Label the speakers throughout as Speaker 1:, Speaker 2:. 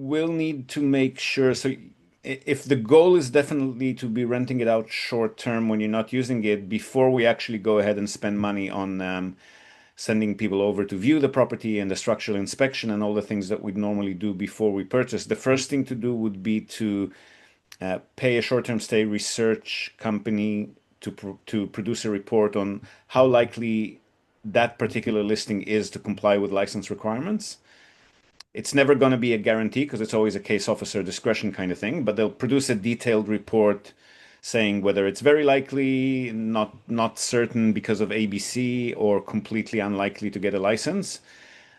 Speaker 1: will need to make sure. So if the goal is definitely to be renting it out short term when you're not using it, before we actually go ahead and spend money on sending people over to view the property and the structural inspection and all the things that we'd normally do before we purchase, the first thing to do would be to pay a short-term stay research company to produce a report on how likely that particular listing is to comply with license requirements. It's never going to be a guarantee because it's always a case officer discretion kind of thing, but they'll produce a detailed report saying whether it's very likely, not certain because of ABC, or completely unlikely to get a license.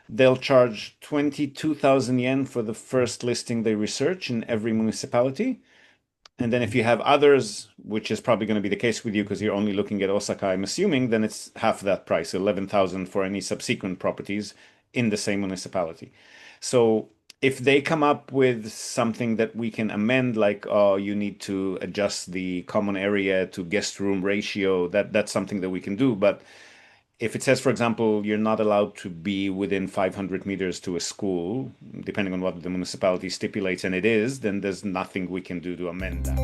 Speaker 1: They'll charge 22,000 yen for the first listing they research in every municipality. And then if you have others, which is probably going to be the case with you because you're only looking at Osaka, I'm assuming, then it's half that price, 11,000 for any subsequent properties in the same municipality. So if they come up with something that we can amend, like, oh, you need to adjust the common area to guest room ratio, that's something that we can do. But if it says, for example, you're not allowed to be within 500 meters to a school, depending on what the municipality stipulates, and it is, then there's nothing we can do to amend that.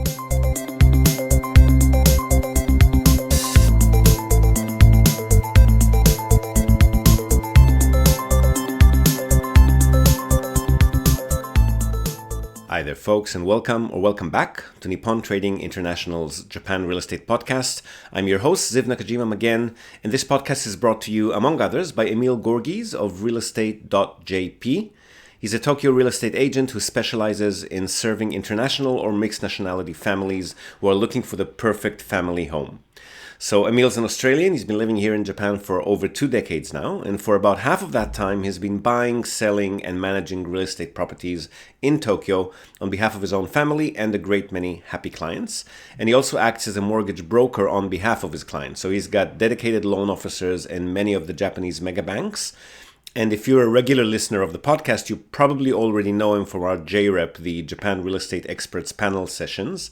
Speaker 1: Hi there, folks, and welcome back to Nippon Trading International's Japan Real Estate Podcast. I'm your host, Ziv Nakajima again, and this podcast is brought to you, among others, by Emil Gorgies of realestate.jp. He's a Tokyo real estate agent who specializes in serving international or mixed nationality families who are looking for the perfect family home. So Emil's an Australian. He's been living here in Japan for over 2 decades now, and for about half of that time he's been buying, selling, and managing real estate properties in Tokyo on behalf of his own family and a great many happy clients. And he also acts as a mortgage broker on behalf of his clients. So he's got dedicated loan officers in many of the Japanese mega banks. And if you're a regular listener of the podcast, you probably already know him from our JREP, the Japan Real Estate Experts Panel sessions,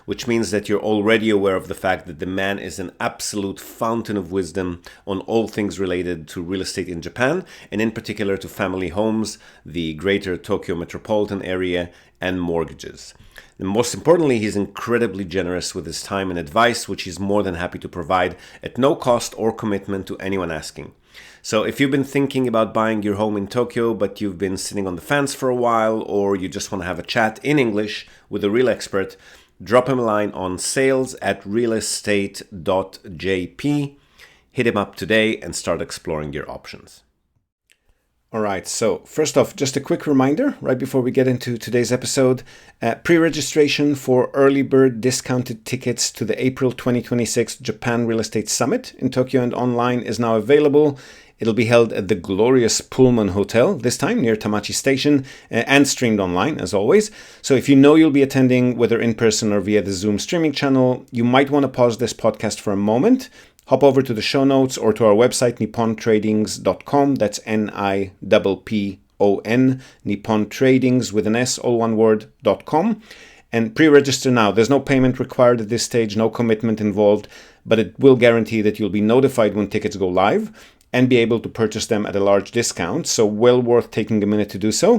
Speaker 1: which means that you're already aware of the fact that the man is an absolute fountain of wisdom on all things related to real estate in Japan, and in particular to family homes, the greater Tokyo metropolitan area, and mortgages. And most importantly, he's incredibly generous with his time and advice, which he's more than happy to provide at no cost or commitment to anyone asking. So if you've been thinking about buying your home in Tokyo, but you've been sitting on the fence for a while, or you just want to have a chat in English with a real expert, drop him a line on sales@realestate.jp. Hit him up today and start exploring your options. All right, so first off, just a quick reminder right before we get into today's episode. Pre-registration for early bird discounted tickets to the April 2026 Japan Real Estate Summit in Tokyo and online is now available. It'll be held at the glorious Pullman Hotel, this time near Tamachi Station, and streamed online, as always. So if you know you'll be attending, whether in person or via the Zoom streaming channel, you might want to pause this podcast for a moment, hop over to the show notes or to our website, nippontradings.com. That's NIPPON, Nippon Tradings with an S, all one word, .com. And pre-register now. There's no payment required at this stage, no commitment involved, but it will guarantee that you'll be notified when tickets go live and be able to purchase them at a large discount, so well worth taking a minute to do so.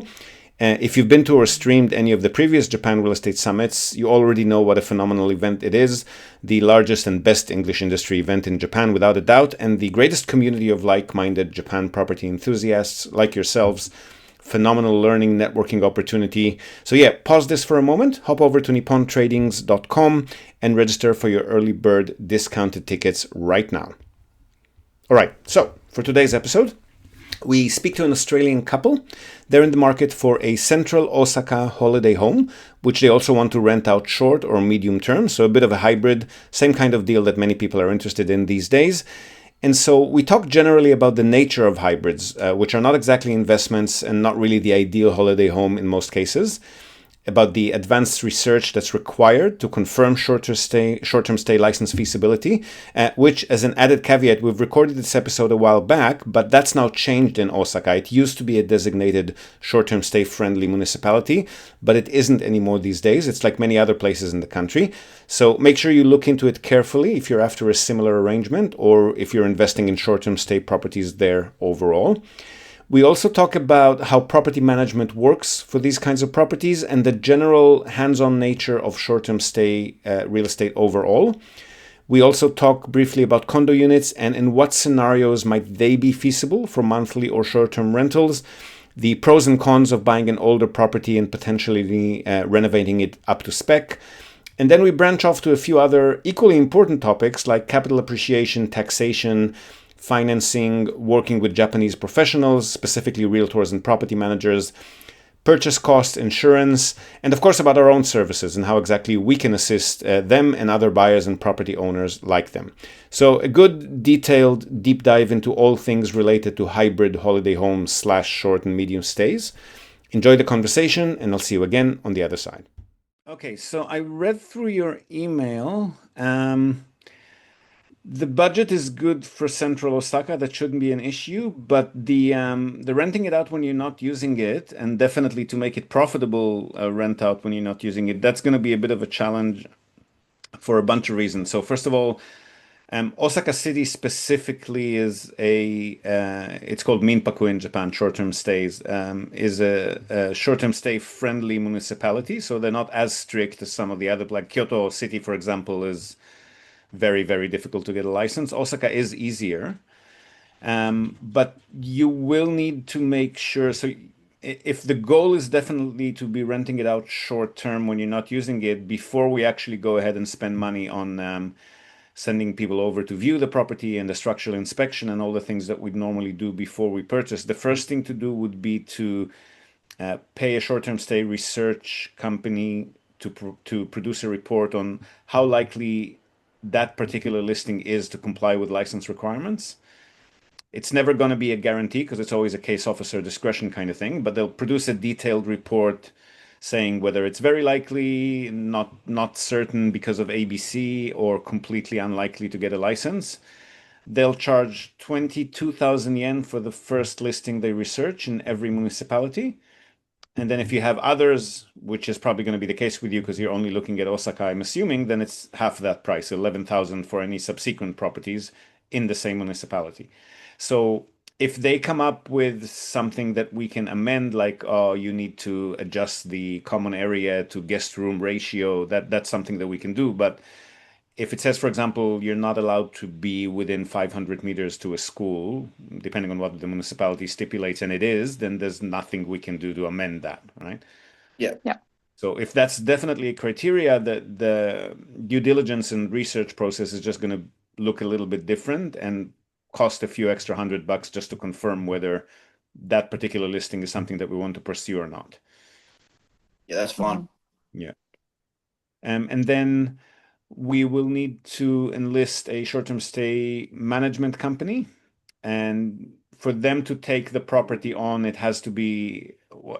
Speaker 1: If you've been to or streamed any of the previous Japan Real Estate Summits, you already know what a phenomenal event it is, the largest and best English industry event in Japan without a doubt, and the greatest community of like-minded Japan property enthusiasts like yourselves. Phenomenal learning, networking opportunity. So yeah, pause this for a moment, hop over to nippontradings.com and register for your early bird discounted tickets right now. All right, so for today's episode, we speak to an Australian couple. They're in the market for a central Osaka holiday home, which they also want to rent out short or medium term, so a bit of a hybrid, same kind of deal that many people are interested in these days. And so we talk generally about the nature of hybrids, which are not exactly investments and not really the ideal holiday home in most cases, about the advanced research that's required to confirm short-term stay license feasibility, which, as an added caveat, we've recorded this episode a while back, but that's now changed in Osaka. It used to be a designated short-term stay friendly municipality, but it isn't anymore these days. It's like many other places in the country. So make sure you look into it carefully if you're after a similar arrangement or if you're investing in short-term stay properties there overall. We also talk about how property management works for these kinds of properties and the general hands-on nature of short-term stay real estate overall. We also talk briefly about condo units and in what scenarios might they be feasible for monthly or short-term rentals, the pros and cons of buying an older property and potentially renovating it up to spec. And then we branch off to a few other equally important topics like capital appreciation, taxation, financing, working with Japanese professionals, specifically realtors and property managers, purchase costs, insurance, and of course about our own services and how exactly we can assist them and other buyers and property owners like them. So a good detailed deep dive into all things related to hybrid holiday homes / short and medium stays. Enjoy the conversation and I'll see you again on the other side. Okay, so I read through your email. The budget is good for central Osaka. That shouldn't be an issue. But the renting it out when you're not using it, and definitely to make it profitable, rent out when you're not using it, that's going to be a bit of a challenge for a bunch of reasons. So first of all, Osaka City specifically is it's called Minpaku in Japan, short-term stays, is a short-term stay friendly municipality. So they're not as strict as some of the other, like Kyoto City, for example, is very, very difficult to get a license. Osaka is easier, but you will need to make sure. So, if the goal is definitely to be renting it out short term when you're not using it, before we actually go ahead and spend money on sending people over to view the property and the structural inspection and all the things that we'd normally do before we purchase, the first thing to do would be to pay a short term stay research company to produce a report on how likely that particular listing is to comply with license requirements. It's never going to be a guarantee because it's always a case officer discretion kind of thing, but they'll produce a detailed report saying whether it's very likely, not certain because of ABC, or completely unlikely to get a license. They'll charge 22,000 yen for the first listing they research in every municipality. And then if you have others, which is probably going to be the case with you because you're only looking at Osaka, I'm assuming, then it's half that price, 11,000 for any subsequent properties in the same municipality. So if they come up with something that we can amend, like, oh, you need to adjust the common area to guest room ratio, that's something that we can do. But if it says, for example, you're not allowed to be within 500 meters to a school, depending on what the municipality stipulates, and it is, then there's nothing we can do to amend that, right?
Speaker 2: Yeah.
Speaker 3: Yeah.
Speaker 1: So if that's definitely a criteria, the due diligence and research process is just going to look a little bit different and cost a few extra $100 just to confirm whether that particular listing is something that we want to pursue or not.
Speaker 2: Yeah, that's fine.
Speaker 1: Yeah. And then we will need to enlist a short-term stay management company. And for them to take the property on, it has to be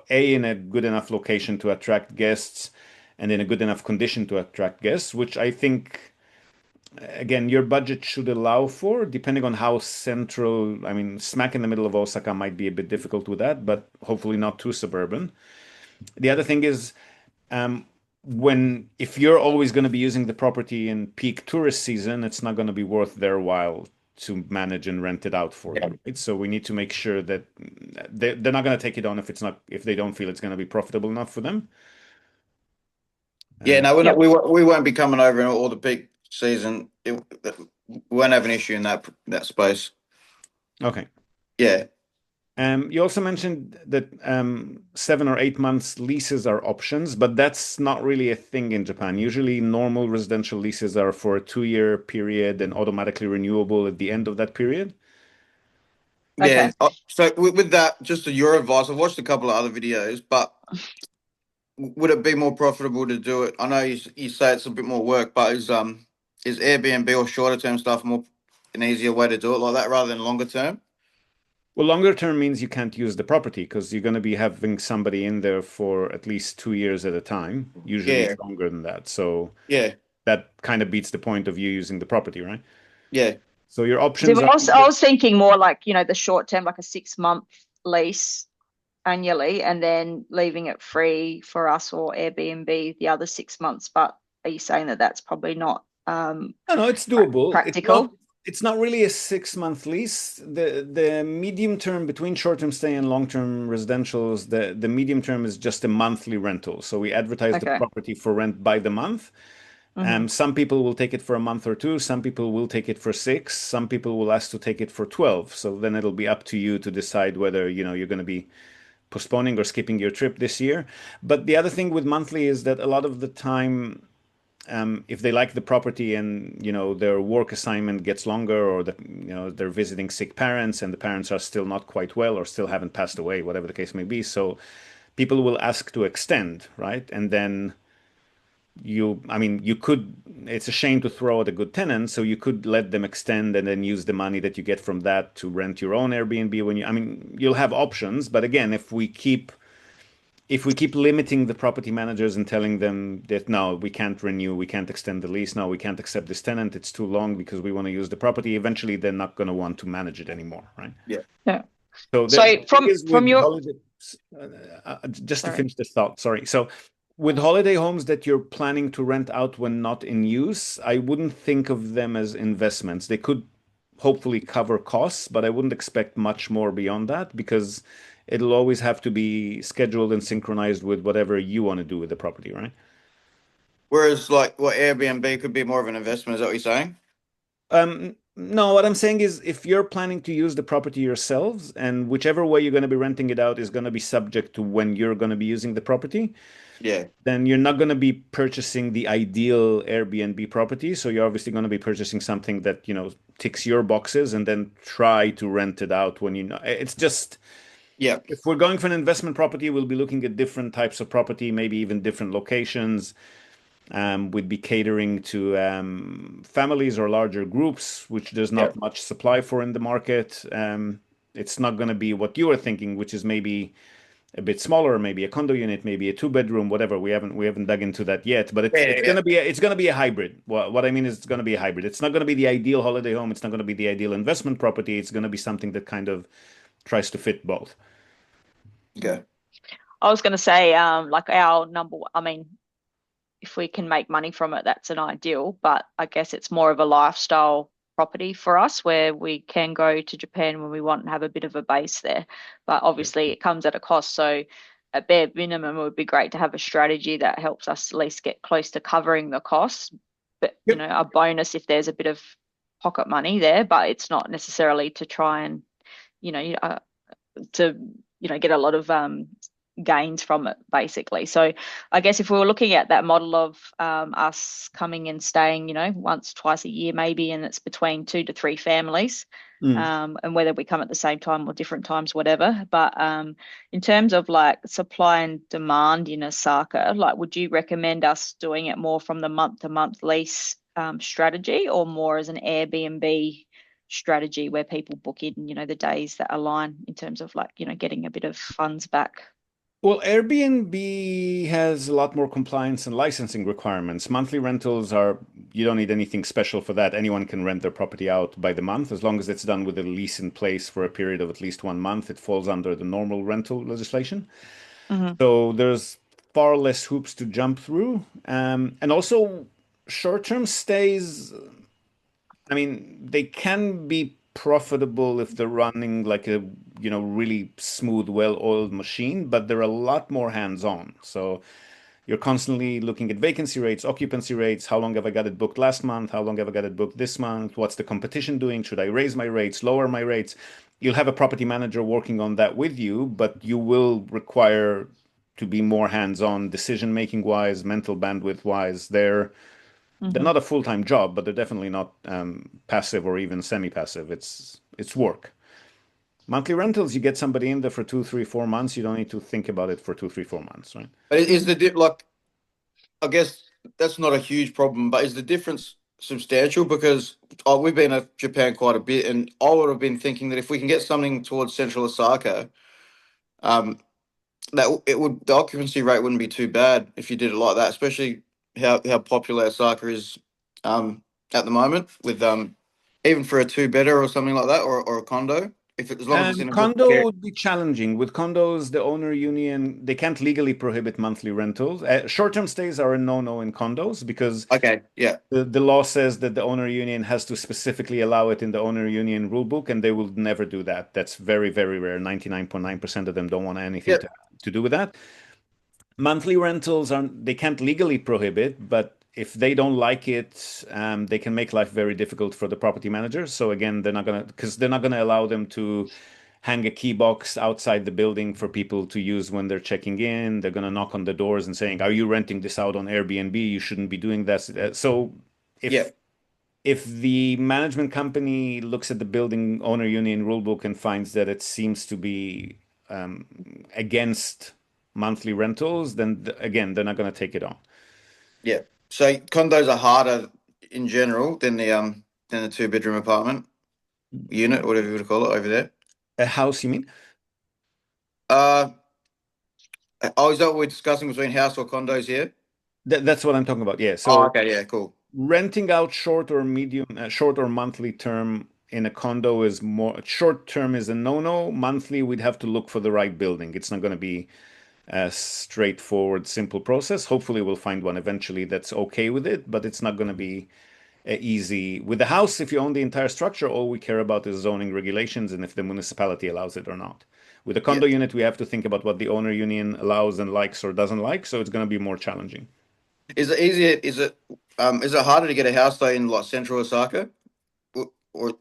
Speaker 1: in a good enough location to attract guests and in a good enough condition to attract guests, which I think, again, your budget should allow for, depending on how central. I mean, smack in the middle of Osaka might be a bit difficult with that, but hopefully not too suburban. The other thing is, if you're always going to be using the property in peak tourist season, it's not going to be worth their while to manage and rent it out for you. Right? So we need to make sure that they're not going to take it on if they don't feel it's going to be profitable enough for them.
Speaker 2: Yeah, no, we won't be coming over in all the peak season. We won't have an issue in that space.
Speaker 1: Okay.
Speaker 2: Yeah.
Speaker 1: You also mentioned that 7 or 8 months leases are options, but that's not really a thing in Japan. Usually normal residential leases are for a 2-year period and automatically renewable at the end of that period.
Speaker 2: Yeah. Okay. So with that, just your advice, I've watched a couple of other videos, but would it be more profitable to do it? I know you say it's a bit more work, but is Airbnb or shorter term stuff an easier way to do it like that rather than longer term?
Speaker 1: Well, longer term means you can't use the property because you're going to be having somebody in there for at least 2 years at a time, usually longer than that. So that kind of beats the point of you using the property, right?
Speaker 2: Yeah.
Speaker 1: So your options
Speaker 3: are... I was thinking more like, the short term, like a 6-month lease annually, and then leaving it free for us or Airbnb the other 6 months. But are you saying that that's probably not
Speaker 1: no, it's doable.
Speaker 3: Practical?
Speaker 1: It's not really a 6-month lease. The medium term between short-term stay and long-term residentials, the medium term is just a monthly rental. So we advertise the
Speaker 3: Okay.
Speaker 1: property for rent by the month. Some people will take it for a month or two. Some people will take it for 6. Some people will ask to take it for 12. So then it'll be up to you to decide whether, you're going to be postponing or skipping your trip this year. But the other thing with monthly is that a lot of the time, if they like the property and their work assignment gets longer, or they're visiting sick parents and the parents are still not quite well or still haven't passed away, whatever the case may be, so people will ask to extend, right? And then you could, it's a shame to throw at a good tenant, so you could let them extend and then use the money that you get from that to rent your own Airbnb when you'll have options. But again, if we keep limiting the property managers and telling them that no, we can't renew, we can't extend the lease, no, we can't accept this tenant, it's too long because we want to use the property, eventually they're not going to want to manage it anymore, right?
Speaker 2: Yeah.
Speaker 3: Yeah.
Speaker 1: So
Speaker 3: So
Speaker 1: the thing is
Speaker 3: from
Speaker 1: with
Speaker 3: your
Speaker 1: holiday, just to
Speaker 3: sorry.
Speaker 1: finish this thought, sorry. So with holiday homes that you're planning to rent out when not in use, I wouldn't think of them as investments. They could hopefully cover costs, but I wouldn't expect much more beyond that because it'll always have to be scheduled and synchronized with whatever you want to do with the property, right?
Speaker 2: Whereas, like, what Airbnb could be more of an investment, is that what you're saying?
Speaker 1: No, what I'm saying is if you're planning to use the property yourselves, and whichever way you're going to be renting it out is going to be subject to when you're going to be using the property,
Speaker 2: Yeah.
Speaker 1: then you're not going to be purchasing the ideal Airbnb property. So you're obviously going to be purchasing something that, ticks your boxes and then try to rent it out when it's just,
Speaker 2: Yeah.
Speaker 1: if we're going for an investment property, we'll be looking at different types of property, maybe even different locations. We'd be catering to families or larger groups, which there's
Speaker 2: Yeah.
Speaker 1: not much supply for in the market. It's not going to be what you were thinking, which is maybe a bit smaller, maybe a condo unit, maybe a two-bedroom, whatever. We haven't dug into that yet, but it's
Speaker 2: Yeah.
Speaker 1: it's
Speaker 2: Yeah.
Speaker 1: gonna be it's gonna be a hybrid. What I mean is it's gonna be a hybrid. It's not gonna be the ideal holiday home. It's not gonna be the ideal investment property. It's gonna be something that kind of tries to fit both.
Speaker 2: Okay.
Speaker 3: I was going to say, like our number, I mean, if we can make money from it, that's an ideal, but I guess it's more of a lifestyle property for us where we can go to Japan when we want and have a bit of a base there. But obviously it comes at a cost. So at bare minimum, it would be great to have a strategy that helps us at least get close to covering the costs. But,
Speaker 1: Yep.
Speaker 3: a bonus if there's a bit of pocket money there, but it's not necessarily to try and, to get a lot of gains from it basically. So I guess if we were looking at that model of us coming and staying once twice a year maybe, and it's between 2 to 3 families, and whether we come at the same time or different times, whatever. But in terms of like supply and demand in Osaka, like would you recommend us doing it more from the month to month lease strategy, or more as an Airbnb strategy where people book in, the days that align in terms of like, getting a bit of funds back?
Speaker 1: Well, Airbnb has a lot more compliance and licensing requirements. Monthly rentals you don't need anything special for that. Anyone can rent their property out by the month as long as it's done with a lease in place for a period of at least 1 month. It falls under the normal rental legislation.
Speaker 3: Mm-hmm.
Speaker 1: So there's far less hoops to jump through. And also, short-term stays, they can be profitable if they're running like a, really smooth, well-oiled machine, but they're a lot more hands-on. So you're constantly looking at vacancy rates, occupancy rates. How long have I got it booked last month? How long have I got it booked this month? What's the competition doing? Should I raise my rates, lower my rates? You'll have a property manager working on that with you, but you will require to be more hands-on, decision-making wise, mental bandwidth wise. They're
Speaker 3: Mm-hmm.
Speaker 1: not a full-time job, but they're definitely not passive or even semi-passive. It's work. Monthly rentals, you get somebody in there for 2, 3, 4 months. You don't need to think about it for 2, 3, 4 months, right?
Speaker 2: But is like, I guess that's not a huge problem, but is the difference substantial? Because we've been to Japan quite a bit, and I would have been thinking that if we can get something towards central Osaka, that the occupancy rate wouldn't be too bad if you did it like that, especially how popular Osaka is at the moment with even for a two bedder or something like that, or a condo. If as long as it's in a good
Speaker 1: Condo
Speaker 2: area.
Speaker 1: would be challenging. With condos, the owner union, they can't legally prohibit monthly rentals. Short-term stays are a no-no in condos because
Speaker 2: Okay, yeah,
Speaker 1: the law says that the owner union has to specifically allow it in the owner union rule book, and they will never do that. That's very, very rare. 99.9% of them don't want anything
Speaker 2: yep,
Speaker 1: to do with that. Monthly rentals are they can't legally prohibit, but if they don't like it, they can make life very difficult for the property managers. So again, they're not gonna allow them to hang a key box outside the building for people to use when they're checking in. They're gonna knock on the doors and saying, "Are you renting this out on Airbnb? You shouldn't be doing that." So if
Speaker 2: yep,
Speaker 1: if the management company looks at the building owner union rulebook and finds that it seems to be against monthly rentals, then again, they're not going to take it on.
Speaker 2: yep. So condos are harder in general than the 2 bedroom apartment unit, whatever you would call it over there.
Speaker 1: A house, you mean?
Speaker 2: Uh, oh, is that what we're discussing between house or condos here?
Speaker 1: That's what I'm talking about. Yeah.
Speaker 2: Oh,
Speaker 1: So
Speaker 2: okay, yeah, cool.
Speaker 1: renting out short or monthly term in a condo is more short term is a no-no. Monthly, we'd have to look for the right building. It's not going to be a straightforward, simple process. Hopefully, we'll find one eventually that's okay with it, but it's not going to be easy. With the house, if you own the entire structure, all we care about is zoning regulations and if the municipality allows it or not. With a
Speaker 2: Yeah.
Speaker 1: condo unit, we have to think about what the owner union allows and likes or doesn't like, so it's going to be more challenging.
Speaker 2: Is it easier? Is it harder to get a house though in like central Osaka? Or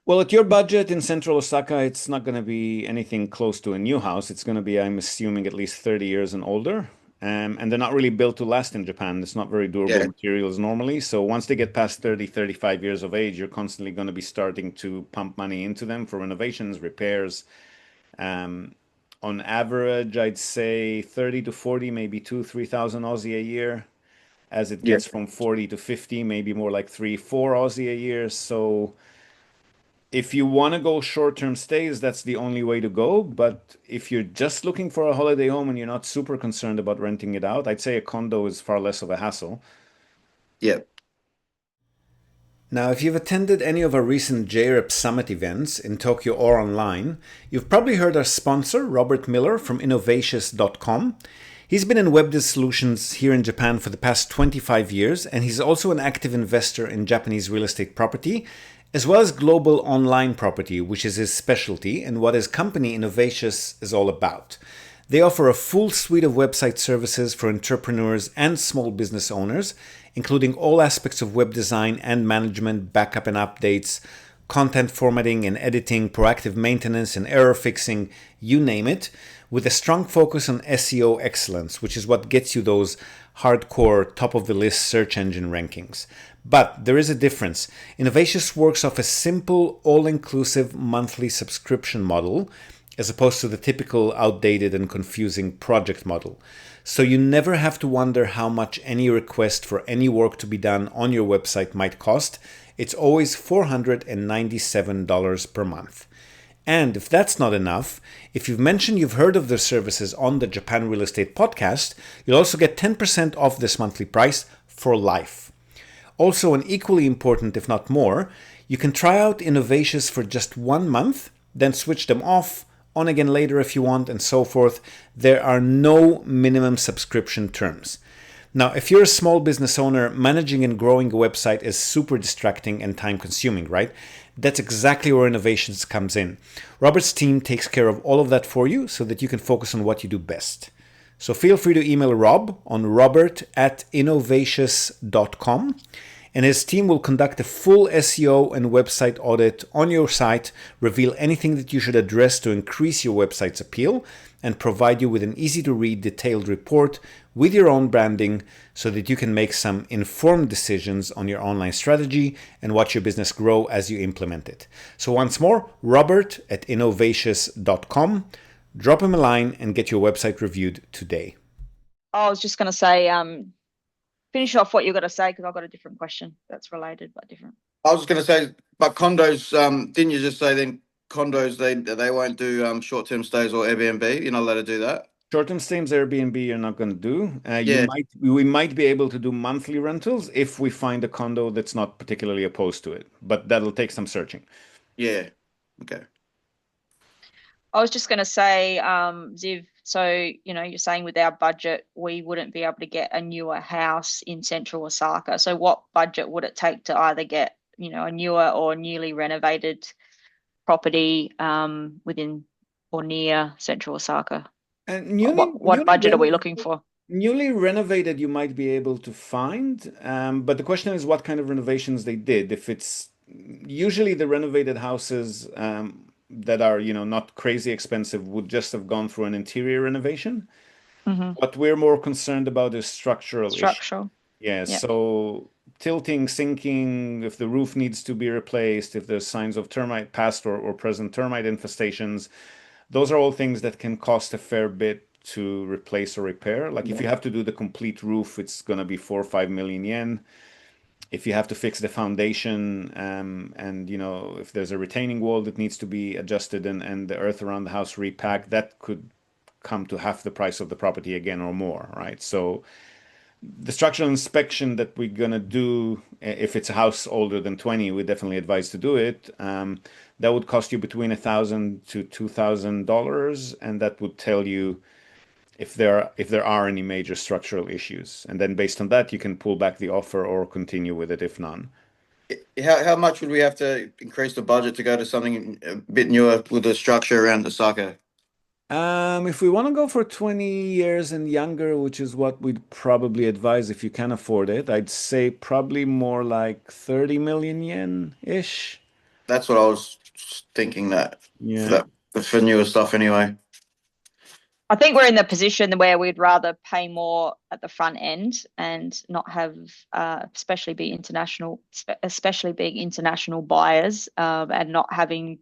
Speaker 1: Well, at your budget in central Osaka, it's not going to be anything close to a new house. It's going to be, I'm assuming, at least 30 years and older. And they're not really built to last in Japan. It's not very durable
Speaker 2: yeah,
Speaker 1: materials normally. So once they get past 30, 35 years of age, you're constantly going to be starting to pump money into them for renovations, repairs. Um, on average, I'd say 30 to 40, maybe 3,000 Aussie a year. As it
Speaker 2: yeah.
Speaker 1: gets from 40 to 50, maybe more like 4 Aussie a year. So if you want to go short-term stays, that's the only way to go. But if you're just looking for a holiday home and you're not super concerned about renting it out, I'd say a condo is far less of a hassle.
Speaker 2: Yeah.
Speaker 1: Now, if you've attended any of our recent JREP Summit events in Tokyo or online, you've probably heard our sponsor, Robert Miller from Innovatious.com. He's been in web solutions here in Japan for the past 25 years, and he's also an active investor in Japanese real estate property, as well as global online property, which is his specialty and what his company Innovatious is all about. They offer a full suite of website services for entrepreneurs and small business owners, including all aspects of web design and management, backup and updates, content formatting and editing, proactive maintenance and error fixing, you name it, with a strong focus on SEO excellence, which is what gets you those hardcore top of the list search engine rankings. But there is a difference. Innovatious works off a simple, all-inclusive monthly subscription model, as opposed to the typical outdated and confusing project model. So you never have to wonder how much any request for any work to be done on your website might cost. It's always $497 per month. And if that's not enough, if you've mentioned you've heard of their services on the Japan Real Estate Podcast, you'll also get 10% off this monthly price for life. Also, and equally important, if not more, you can try out Innovatious for just 1 month, then switch them off, on again later if you want, and so forth. There are no minimum subscription terms. Now, if you're a small business owner, managing and growing a website is super distracting and time consuming, right? That's exactly where Innovations comes in. Robert's team takes care of all of that for you so that you can focus on what you do best. So feel free to email Rob on robert@innovatious.com, and his team will conduct a full SEO and website audit on your site, reveal anything that you should address to increase your website's appeal, and provide you with an easy-to-read detailed report with your own branding so that you can make some informed decisions on your online strategy and watch your business grow as you implement it. So once more, robert@innovatious.com. Drop him a line and get your website reviewed today.
Speaker 3: I was just going to say, finish off what you're going to say because I've got a different question that's related but different.
Speaker 2: I was just going to say, but condos, didn't you just say then condos, they won't do short-term stays or Airbnb? You're not allowed to do that?
Speaker 1: Short-term stays, Airbnb, you're not going to do.
Speaker 2: Yeah.
Speaker 1: We might be able to do monthly rentals if we find a condo that's not particularly opposed to it, but that'll take some searching.
Speaker 2: Yeah. Okay.
Speaker 3: I was just going to say, Ziv, so, you're saying with our budget, we wouldn't be able to get a newer house in central Osaka. So what budget would it take to either get, a newer or newly renovated property within or near central Osaka?
Speaker 1: And
Speaker 3: What budget are we looking for?
Speaker 1: newly renovated, you might be able to find, but the question is what kind of renovations they did. If it's usually the renovated houses that are, not crazy expensive would just have gone through an interior renovation.
Speaker 3: Mm-hmm.
Speaker 1: What we're more concerned about is structural issues.
Speaker 3: Structural.
Speaker 1: Yeah,
Speaker 3: Yeah.
Speaker 1: so tilting, sinking, if the roof needs to be replaced, if there's signs of termite, past or present termite infestations, those are all things that can cost a fair bit to replace or repair. Like if you have to do the complete roof, it's going to be 4 or 5 million yen. If you have to fix the foundation, and if there's a retaining wall that needs to be adjusted and the earth around the house repacked, that could come to half the price of the property again or more, right? So the structural inspection that we're gonna do, if it's a house older than 20, we definitely advise to do it. That would cost you between $1,000 to $2,000, and that would tell you if there are any major structural issues. And then based on that, you can pull back the offer or continue with it if none.
Speaker 2: How much would we have to increase the budget to go to something a bit newer with the structure around Osaka?
Speaker 1: If we want to go for 20 years and younger, which is what we'd probably advise if you can afford it, I'd say probably more like 30 million yen-ish.
Speaker 2: That's what I was thinking that for
Speaker 1: Yeah.
Speaker 2: that for newer stuff anyway.
Speaker 3: I think we're in the position where we'd rather pay more at the front end and not have, especially being international buyers, and not having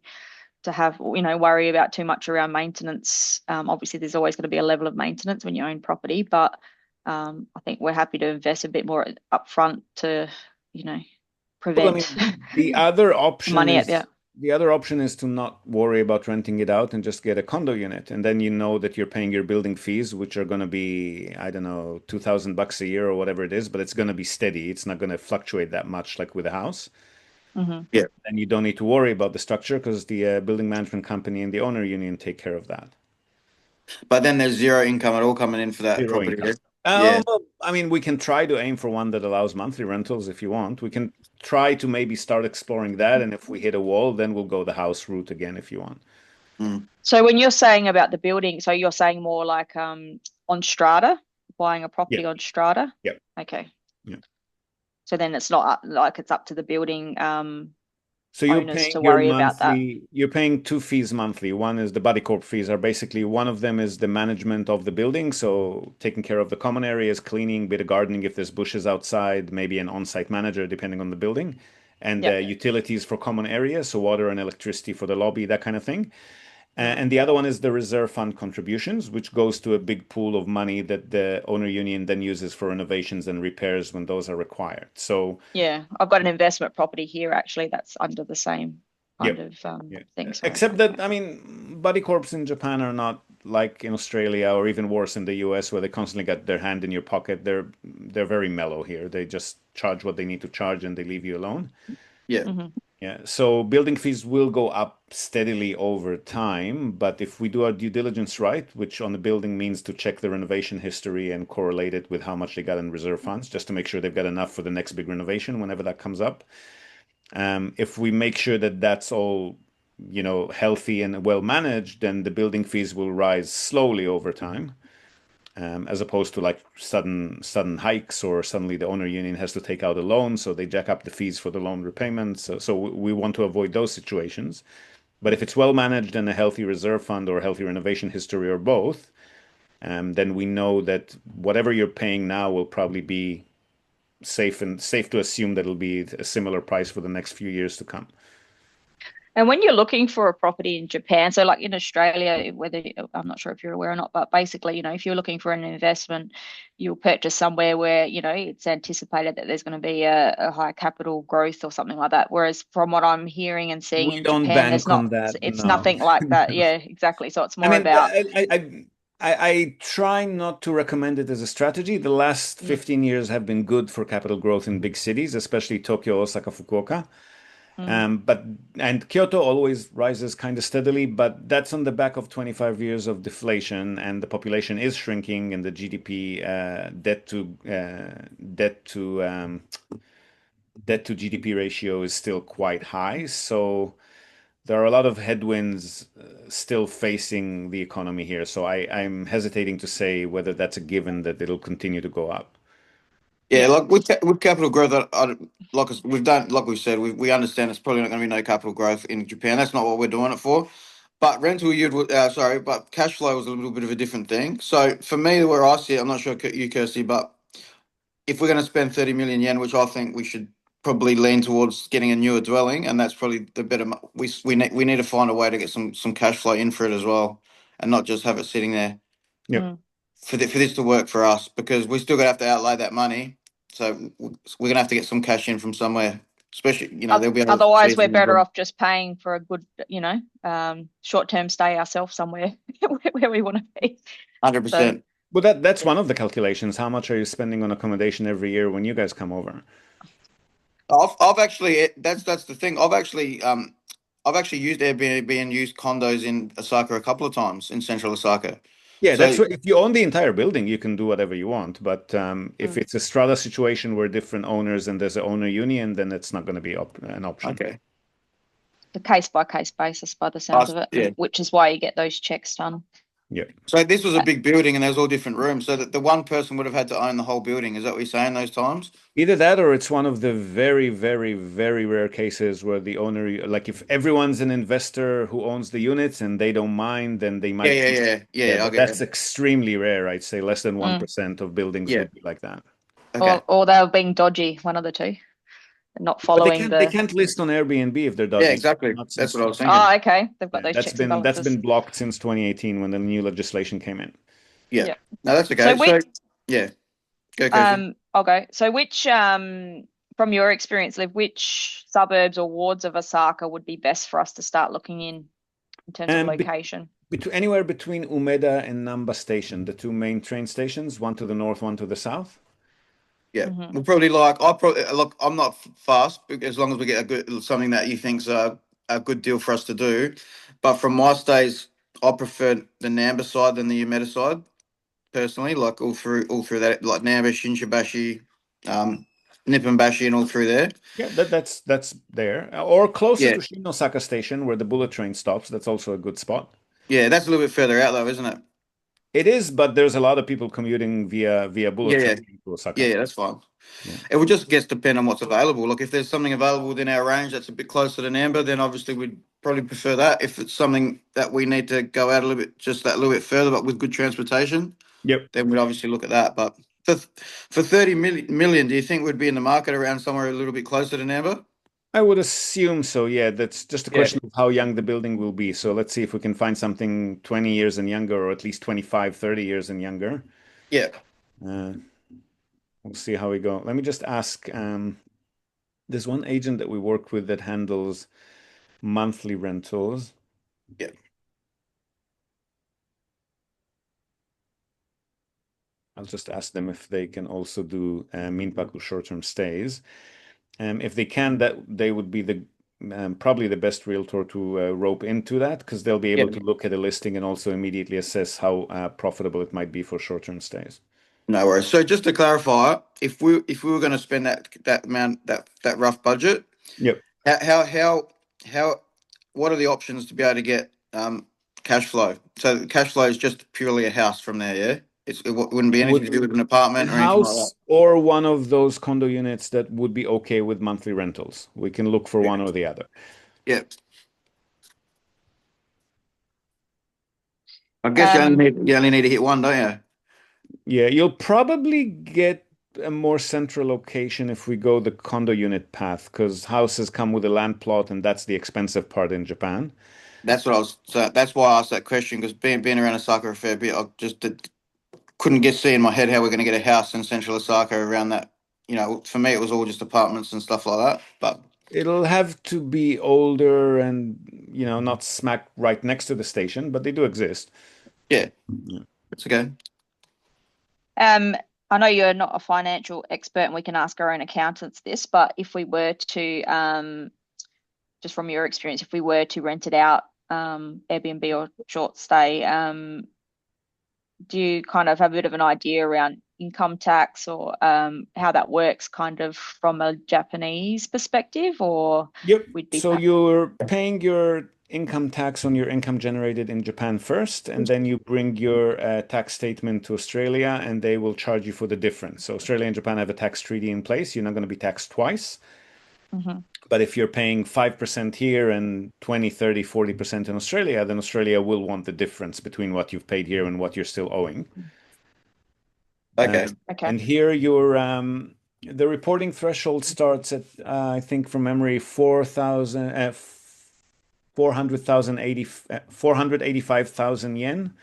Speaker 3: to have, worry about too much around maintenance. Obviously, there's always going to be a level of maintenance when you own property, but I think we're happy to invest a bit more upfront to,
Speaker 1: Well, I
Speaker 3: prevent
Speaker 1: mean, the other option
Speaker 3: money at
Speaker 1: is the other option is to not worry about renting it out and just get a condo unit. And then you know that you're paying your building fees, which are going to be, I don't know, $2,000 a year or whatever it is, but it's going to be steady. It's not going to fluctuate that much like with a house.
Speaker 3: Mhm.
Speaker 2: Yeah,
Speaker 1: And you don't need to worry about the structure because the building management company and the owner union take care of that.
Speaker 2: but then there's zero income at all coming in for that
Speaker 1: Zero
Speaker 2: property.
Speaker 1: income.
Speaker 2: Yeah.
Speaker 1: Well, I mean, we can try to aim for one that allows monthly rentals if you want. We can try to maybe start exploring that, and if we hit a wall, then we'll go the house route again if you want.
Speaker 2: Mm.
Speaker 3: So when you're saying about the building, so you're saying more like on strata, buying a property
Speaker 1: Yeah.
Speaker 3: on strata?
Speaker 1: Yeah.
Speaker 3: Okay.
Speaker 1: Yeah.
Speaker 3: So then it's not like it's up to the building
Speaker 1: So you're
Speaker 3: owners
Speaker 1: paying
Speaker 3: to
Speaker 1: your
Speaker 3: worry about that.
Speaker 1: you're paying two fees monthly. One is the body corp fees are basically one of them is the management of the building, so taking care of the common areas, cleaning, bit of gardening if there's bushes outside, maybe an on-site manager depending on the building, and
Speaker 3: Yeah.
Speaker 1: utilities for common areas, so water and electricity for the lobby, that kind of thing.
Speaker 3: Mhm.
Speaker 1: And the other one is the reserve fund contributions, which goes to a big pool of money that the owner union then uses for renovations and repairs when those are required. So
Speaker 3: Yeah, I've got an investment property here actually that's under the same
Speaker 1: yeah,
Speaker 3: kind of
Speaker 1: yeah.
Speaker 3: thing. So
Speaker 1: Except
Speaker 3: okay.
Speaker 1: that, I mean, buddy corps in Japan are not like in Australia or even worse in the US where they constantly got their hand in your pocket. They're very mellow here. They just charge what they need to charge and they leave you alone.
Speaker 2: Yeah.
Speaker 3: Mhm.
Speaker 1: Yeah, so building fees will go up steadily over time, but if we do our due diligence right, which on the building means to check the renovation history and correlate it with how much they got in reserve funds, just to make sure they've got enough for the next big renovation whenever that comes up. If we make sure that that's all, healthy and well managed, then the building fees will rise slowly over time, as opposed to like sudden hikes or suddenly the owner union has to take out a loan, so they jack up the fees for the loan repayments. So we want to avoid those situations. But if it's well managed and a healthy reserve fund or a healthy renovation history or both, then we know that whatever you're paying now will probably be safe to assume that it'll be a similar price for the next few years to come.
Speaker 3: And when you're looking for a property in Japan, so like in Australia, I'm not sure if you're aware or not, but basically, if you're looking for an investment, you'll purchase somewhere where, it's anticipated that there's going to be a high capital growth or something like that. Whereas from what I'm hearing and seeing
Speaker 1: We
Speaker 3: in
Speaker 1: don't
Speaker 3: Japan,
Speaker 1: bank on that,
Speaker 3: it's
Speaker 1: no.
Speaker 3: nothing like that. Yeah, exactly. So it's
Speaker 1: I
Speaker 3: more
Speaker 1: mean,
Speaker 3: about,
Speaker 1: I try not to recommend it as a strategy. The last 15 years have been good for capital growth in big cities, especially Tokyo, Osaka, Fukuoka. And Kyoto always rises kind of steadily, but that's on the back of 25 years of deflation, and the population is shrinking, and the GDP debt to GDP ratio is still quite high. So there are a lot of headwinds still facing the economy here. So I'm hesitating to say whether that's a given that it'll continue to go up.
Speaker 2: Yeah, like with capital growth, like we've done, like we said, we understand it's probably not going to be no capital growth in Japan. That's not what we're doing it for. But rental yield, but cash flow was a little bit of a different thing. So for me, where I see it, I'm not sure you, Kirsty, but if we're going to spend 30 million yen, which I think we should probably lean towards getting a newer dwelling, and that's probably the better. We need to find a way to get some cash flow in for it as well, and not just have it sitting there
Speaker 1: Yep.
Speaker 2: for this to work for us, because we're still gonna have to outlay that money. So we're gonna have to get some cash in from somewhere, especially there'll be other
Speaker 3: Otherwise, we're
Speaker 2: seasons.
Speaker 3: better off just paying for a good, short-term stay ourselves somewhere where we want to be.
Speaker 2: 100%.
Speaker 1: But that's one of the calculations. How much are you spending on accommodation every year when you guys come over?
Speaker 2: I've actually that's the thing. I've actually used Airbnb and used condos in Osaka a couple of times in central Osaka.
Speaker 1: Yeah,
Speaker 2: So
Speaker 1: that's if you own the entire building, you can do whatever you want. But if it's a strata situation where different owners and there's an owner union, then it's not going to be an option.
Speaker 2: okay,
Speaker 3: The case-by-case basis by the sounds of it,
Speaker 2: yeah.
Speaker 3: which is why you get those checks done.
Speaker 1: Yeah.
Speaker 2: So this was a big building and there was all different rooms. So that the one person would have had to own the whole building. Is that what you're saying those times?
Speaker 1: Either that or it's one of the very, very, very rare cases where the owner, like if everyone's an investor who owns the units and they don't mind, then they might.
Speaker 2: Yeah. I
Speaker 1: But
Speaker 2: get
Speaker 1: that's
Speaker 2: it.
Speaker 1: extremely rare. I'd say less than 1% of buildings
Speaker 2: Yeah.
Speaker 1: would be like that.
Speaker 2: Okay.
Speaker 3: Or they were being dodgy, one of the two, not
Speaker 1: But
Speaker 3: following
Speaker 1: they can't list on Airbnb if they're
Speaker 2: Yeah,
Speaker 1: dodgy.
Speaker 2: exactly.
Speaker 1: Not
Speaker 2: That's
Speaker 1: since
Speaker 2: what I was thinking.
Speaker 3: Oh, okay. They've got
Speaker 1: yeah,
Speaker 3: those checks and
Speaker 1: that's
Speaker 3: balances.
Speaker 1: been blocked since 2018 when the new legislation came in.
Speaker 2: Yeah.
Speaker 3: Yeah.
Speaker 2: No, that's okay.
Speaker 3: So
Speaker 2: So yeah, go Kirsty.
Speaker 3: I'll go. So from your experience, Liv, which suburbs or wards of Osaka would be best for us to start looking in terms of
Speaker 1: And
Speaker 3: location?
Speaker 1: anywhere between Umeda and Namba Station, the two main train stations, one to the north, one to the south.
Speaker 2: Yeah, we'll probably I'll probably look. I'm not fast as long as we get a good something that you think's a good deal for us to do. But from my stays, I prefer the Namba side than the Umeda side personally. Like all through that, like Namba, Shinshibashi, Nipponbashi, and all through there.
Speaker 1: Yeah, that's there. Or closer
Speaker 2: Yeah,
Speaker 1: to Shinosaka Station where the bullet train stops. That's also a good spot.
Speaker 2: yeah, that's a little bit further out though, isn't it?
Speaker 1: It is, but there's a lot of people commuting via bullet
Speaker 2: Yeah,
Speaker 1: train to Osaka.
Speaker 2: yeah, that's fine.
Speaker 1: Yeah.
Speaker 2: It would just guess depend on what's available. Like if there's something available within our range that's a bit closer to Namber, then obviously we'd probably prefer that. If it's something that we need to go out a little bit, just that little bit further, but with good transportation,
Speaker 1: Yep.
Speaker 2: then we'd obviously look at that. But for 30 million, do you think we'd be in the market around somewhere a little bit closer to Namber?
Speaker 1: I would assume so. Yeah, that's just a
Speaker 2: Yeah.
Speaker 1: question of how young the building will be. So let's see if we can find something 20 years and younger, or at least 25, 30 years and younger.
Speaker 2: Yeah.
Speaker 1: We'll see how we go. Let me just ask. There's one agent that we work with that handles monthly rentals.
Speaker 2: Yeah.
Speaker 1: I'll just ask them if they can also do Minpaku short-term stays. If they can, that they would be the probably the best realtor to rope into that, because they'll be able
Speaker 2: Yeah.
Speaker 1: to look at a listing and also immediately assess how profitable it might be for short-term stays.
Speaker 2: No worries. So just to clarify, if we were going to spend that amount that rough budget,
Speaker 1: Yep.
Speaker 2: how what are the options to be able to get cash flow? So cash flow is just purely a house from there, yeah? It wouldn't be anything to do with an apartment or anything like that.
Speaker 1: House or one of those condo units that would be okay with monthly rentals. We can look for one or the other.
Speaker 2: Yeah. I guess you only need to hit one, don't you?
Speaker 1: Yeah, you'll probably get a more central location if we go the condo unit path, because houses come with a land plot, and that's the expensive part in Japan.
Speaker 2: That's what I was. So that's why I asked that question, because being around Osaka a fair bit, I just couldn't see in my head how we're going to get a house in central Osaka around that. For me, it was all just apartments and stuff like that. But
Speaker 1: It'll have to be older and, not smack right next to the station, but they do exist.
Speaker 2: yeah,
Speaker 1: Yeah.
Speaker 2: it's okay.
Speaker 3: I know you're not a financial expert and we can ask our own accountants this, but if we were to just from your experience, if we were to rent it out, Airbnb or short stay, do you kind of have a bit of an idea around income tax or how that works kind of from a Japanese perspective, or
Speaker 1: Yep.
Speaker 3: we'd be
Speaker 1: So you're paying your income tax on your income generated in Japan first, and then you bring your tax statement to Australia, and they will charge you for the difference. So Australia and Japan have a tax treaty in place. You're not going to be taxed twice.
Speaker 3: Mhm.
Speaker 1: But if you're paying 5% here and 20, 30, 40% in Australia, then Australia will want the difference between what you've paid here and what you're still owing.
Speaker 2: Okay.
Speaker 3: Okay.
Speaker 1: And here your the reporting threshold starts at I think from memory 485,000 yen,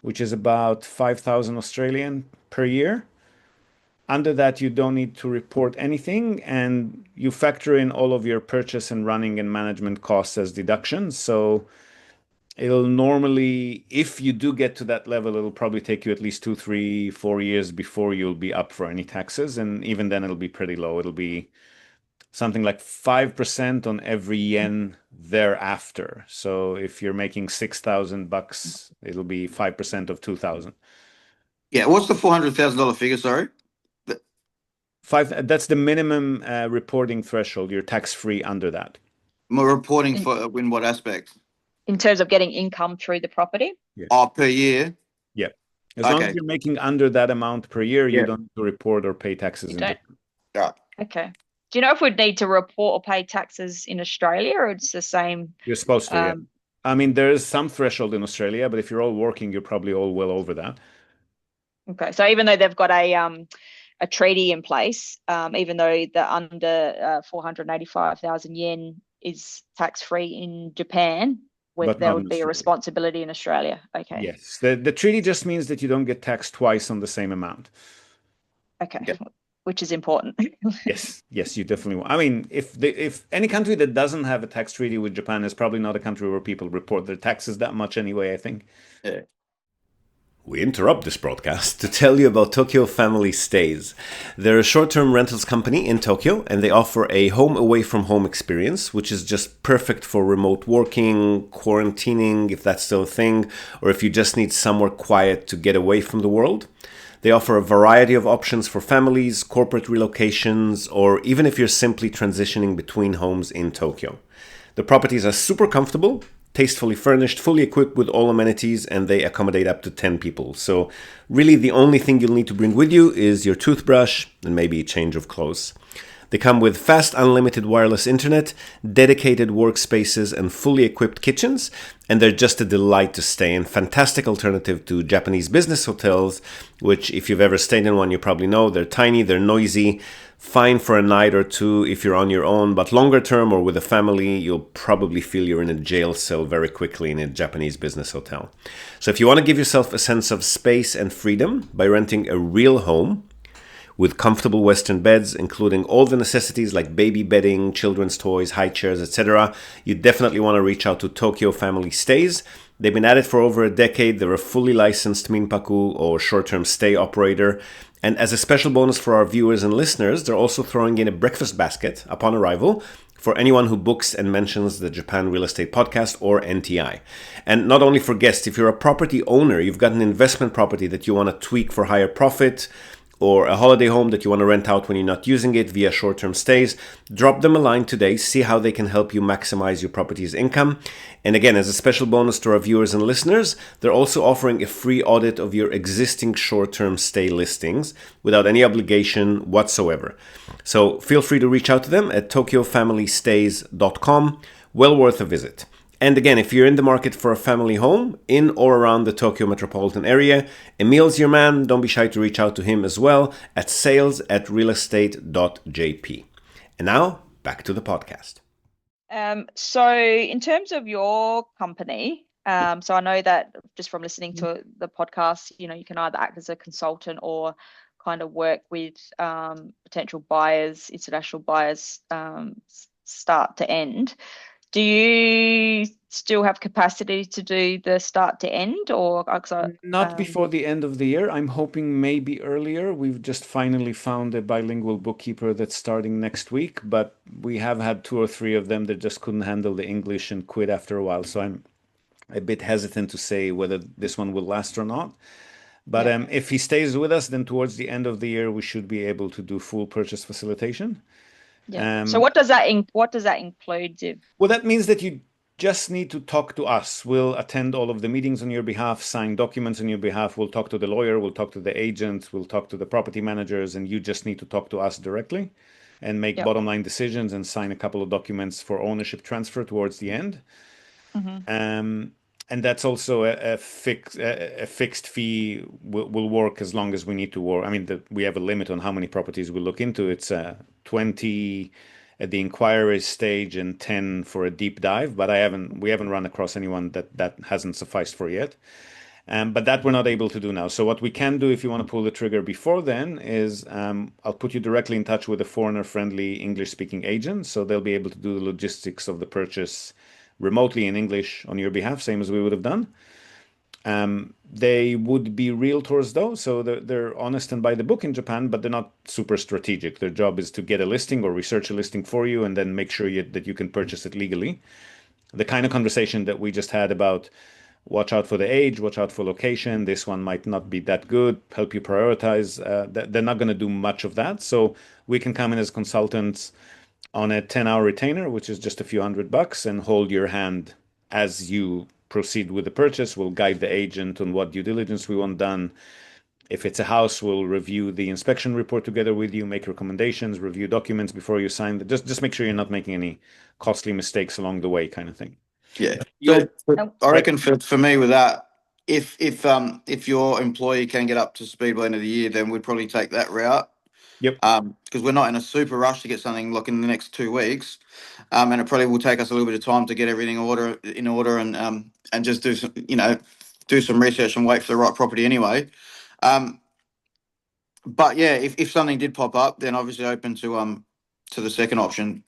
Speaker 1: which is about 5,000 Australian per year. Under that, you don't need to report anything, and you factor in all of your purchase and running and management costs as deductions. So it'll normally, if you do get to that level, it'll probably take you at least 2, 3, 4 years before you'll be up for any taxes. And even then, it'll be pretty low. It'll be something like 5% on every yen thereafter. So if you're making $6,000, it'll be 5% of 2,000.
Speaker 2: Yeah. What's the $400,000 figure? Sorry.
Speaker 1: That's the minimum reporting threshold. You're tax-free under that.
Speaker 2: More reporting for in what aspect?
Speaker 3: In terms of getting income through the property?
Speaker 1: Yeah.
Speaker 2: Oh, per year?
Speaker 1: Yeah. As long as you're making under that amount per year, you don't need to report or pay taxes in Japan.
Speaker 2: Yeah.
Speaker 3: Okay. Do you know if we'd need to report or pay taxes in Australia, or it's the same?
Speaker 1: You're supposed to, yeah. I mean, there is some threshold in Australia, but if you're all working, you're probably all well over that.
Speaker 3: Okay. So even though they've got a treaty in place, even though the under 485,000 yen is tax-free in Japan,
Speaker 1: But
Speaker 3: there
Speaker 1: not in
Speaker 3: would be a
Speaker 1: Australia.
Speaker 3: responsibility in Australia. Okay.
Speaker 1: Yes. The treaty just means that you don't get taxed twice on the same amount.
Speaker 3: Okay.
Speaker 2: Yeah.
Speaker 3: Which is important.
Speaker 1: Yes, you definitely want. I mean, if any country that doesn't have a tax treaty with Japan is probably not a country where people report their taxes that much anyway, I think.
Speaker 2: Yeah.
Speaker 1: We interrupt this broadcast to tell you about Tokyo Family Stays. They're a short-term rentals company in Tokyo, and they offer a home away from home experience, which is just perfect for remote working, quarantining, if that's still a thing, or if you just need somewhere quiet to get away from the world. They offer a variety of options for families, corporate relocations, or even if you're simply transitioning between homes in Tokyo. The properties are super comfortable, tastefully furnished, fully equipped with all amenities, and they accommodate up to 10 people. So really the only thing you'll need to bring with you is your toothbrush and maybe a change of clothes. They come with fast unlimited wireless internet, dedicated workspaces, and fully equipped kitchens, and they're just a delight to stay in. Fantastic alternative to Japanese business hotels, which if you've ever stayed in one, you probably know they're tiny, they're noisy, fine for a night or two if you're on your own, but longer term or with a family, you'll probably feel you're in a jail cell very quickly in a Japanese business hotel. So if you want to give yourself a sense of space and freedom by renting a real home, with comfortable Western beds, including all the necessities like baby bedding, children's toys, high chairs, etc., you definitely want to reach out to Tokyo Family Stays. They've been at it for over a decade. They're a fully licensed minpaku or short-term stay operator. And as a special bonus for our viewers and listeners, they're also throwing in a breakfast basket upon arrival for anyone who books and mentions the Japan Real Estate Podcast or NTI. And not only for guests, if you're a property owner, you've got an investment property that you want to tweak for higher profit, or a holiday home that you want to rent out when you're not using it via short-term stays, drop them a line today, see how they can help you maximize your property's income. And again, as a special bonus to our viewers and listeners, they're also offering a free audit of your existing short-term stay listings without any obligation whatsoever. So feel free to reach out to them at tokyofamilystays.com. Well worth a visit. And again, if you're in the market for a family home in or around the Tokyo metropolitan area, Emil's your man. Don't be shy to reach out to him as well at sales@realestate.jp. And now, back to the podcast.
Speaker 3: So in terms of your company, so I know that just from listening to the podcast, you can either act as a consultant or kind of work with potential buyers, international buyers, start to end. Do you still have capacity to do the start to end, or
Speaker 1: Not before the end of the year. I'm hoping maybe earlier. We've just finally found a bilingual bookkeeper that's starting next week, but we have had two or three of them that just couldn't handle the English and quit after a while. So I'm a bit hesitant to say whether this one will last or not. But if he stays with us, then towards the end of the year, we should be able to do full purchase facilitation.
Speaker 3: Yeah. So what does that include?
Speaker 1: Well, that means that you just need to talk to us. We'll attend all of the meetings on your behalf, sign documents on your behalf. We'll talk to the lawyer, we'll talk to the agent, we'll talk to the property managers, and you just need to talk to us directly and make bottom line decisions and sign a couple of documents for ownership transfer towards the end. And that's also a fixed fee will work as long as we need to work. I mean, we have a limit on how many properties we look into. It's 20 at the inquiry stage and 10 for a deep dive, but we haven't run across anyone that hasn't sufficed for yet. But that we're not able to do now. So what we can do if you want to pull the trigger before then is I'll put you directly in touch with a foreigner-friendly English-speaking agent, so they'll be able to do the logistics of the purchase remotely in English on your behalf, same as we would have done. They would be realtors though, so they're honest and by the book in Japan, but they're not super strategic. Their job is to get a listing or research a listing for you and then make sure that you can purchase it legally. The kind of conversation that we just had about watch out for the age, watch out for location, this one might not be that good, help you prioritize, they're not going to do much of that. So we can come in as consultants on a 10-hour retainer, which is just a few $100, and hold your hand as you proceed with the purchase. We'll guide the agent on what due diligence we want done. If it's a house, we'll review the inspection report together with you, make recommendations, review documents before you sign. Just make sure you're not making any costly mistakes along the way, kind of thing.
Speaker 2: Yeah. So I reckon for me with that, if your employee can get up to speed by the end of the year, then we'd probably take that route.
Speaker 1: Yep.
Speaker 2: Because we're not in a super rush to get something like in the next 2 weeks, and it probably will take us a little bit of time to get everything in order and just do some do some research and wait for the right property anyway. But yeah, if something did pop up, then obviously open to the second option.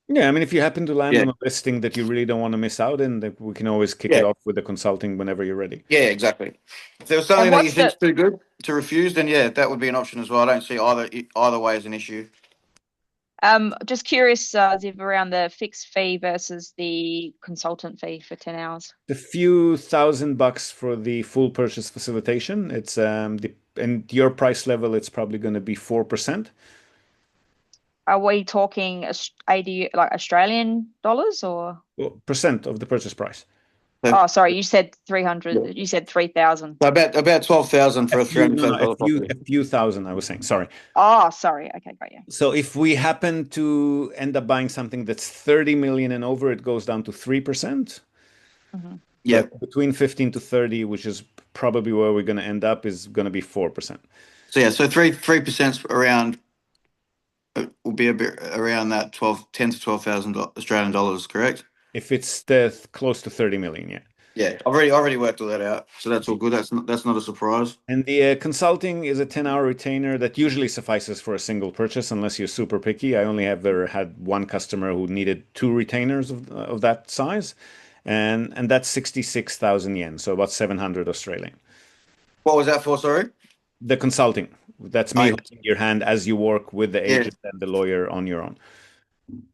Speaker 1: Yeah, I mean, if you happen to land on a listing that you really don't want to miss out in, then we can always kick it off with the consulting whenever you're ready.
Speaker 2: Yeah, exactly. If there was something that you think's too good to refuse, then yeah, that would be an option as well. I don't see either way as an issue.
Speaker 3: Just curious, Ziv, around the fixed fee versus the consultant fee for 10 hours.
Speaker 1: A few $1,000 for the full purchase facilitation. It's and your price level, it's probably going to be 4%.
Speaker 3: Are we talking 80 like Australian dollars or
Speaker 1: percent of the purchase price?
Speaker 3: Oh, sorry, you said 300. You said 3,000.
Speaker 2: About 12,000 for a $300,000 property.
Speaker 1: A few thousand, I was saying. Sorry.
Speaker 3: Oh, sorry. Okay, got you.
Speaker 1: So if we happen to end up buying something that's 30 million and over, it goes down to 3%.
Speaker 2: Yeah,
Speaker 1: between 15 to 30, which is probably where we're going to end up, is going to be 4%.
Speaker 2: So yeah, so 3% around will be a bit around that 10 to 12,000 Australian dollars, correct?
Speaker 1: If it's close to 30 million, yeah.
Speaker 2: Yeah, I've already worked all that out, so that's all good. That's not a surprise.
Speaker 1: And the consulting is a 10-hour retainer that usually suffices for a single purchase, unless you're super picky. I only have ever had one customer who needed 2 retainers of that size, and that's 66,000 yen, so about 700 Australian.
Speaker 2: What was that for? Sorry.
Speaker 1: The consulting. That's me holding your hand as you work with the agent and the lawyer on your own.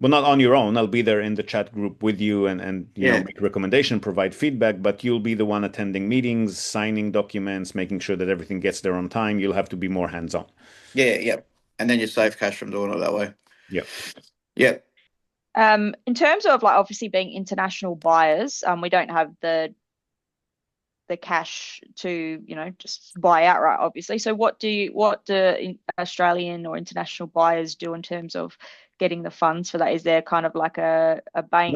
Speaker 1: Well, not on your own. I'll be there in the chat group with you and make recommendation, provide feedback, but you'll be the one attending meetings, signing documents, making sure that everything gets there on time. You'll have to be more hands-on.
Speaker 2: Yeah. And then you save cash from doing it that way.
Speaker 1: Yeah.
Speaker 3: In terms of like obviously being international buyers, we don't have the cash to just buy outright, obviously. So what do Australian or international buyers do in terms of getting the funds for that? Is there kind of like a bank?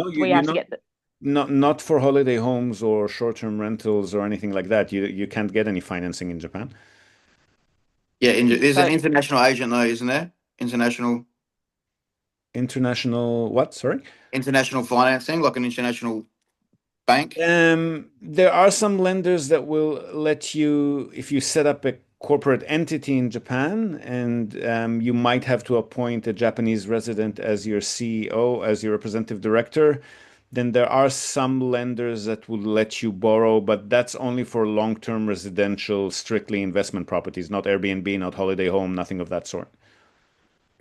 Speaker 1: No, not for holiday homes or short-term rentals or anything like that. You can't get any financing in Japan.
Speaker 2: Yeah, there's an international agent though, isn't there? International
Speaker 1: what? Sorry?
Speaker 2: International financing, like an international bank.
Speaker 1: There are some lenders that will let you, if you set up a corporate entity in Japan, and you might have to appoint a Japanese resident as your CEO, as your representative director. Then there are some lenders that will let you borrow, but that's only for long-term residential, strictly investment properties, not Airbnb, not holiday home, nothing of that sort.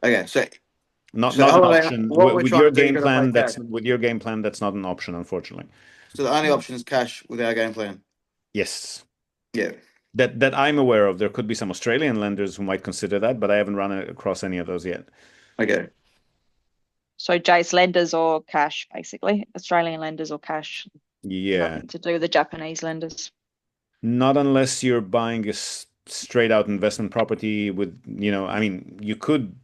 Speaker 2: Okay, so
Speaker 1: Not
Speaker 2: so
Speaker 1: an
Speaker 2: holiday,
Speaker 1: option.
Speaker 2: what we're
Speaker 1: With
Speaker 2: trying
Speaker 1: your
Speaker 2: to do, you
Speaker 1: game
Speaker 2: got to pay
Speaker 1: plan,
Speaker 2: cash.
Speaker 1: that's not an option, unfortunately.
Speaker 2: So the only option is cash with our game plan.
Speaker 1: Yes.
Speaker 2: Yeah.
Speaker 1: That I'm aware of. There could be some Australian lenders who might consider that, but I haven't run across any of those yet.
Speaker 2: Okay.
Speaker 3: So Jace, lenders or cash, basically. Australian lenders or cash.
Speaker 1: Yeah.
Speaker 3: Nothing to do with the Japanese lenders.
Speaker 1: Not unless you're buying a straight out investment property with, I mean, you could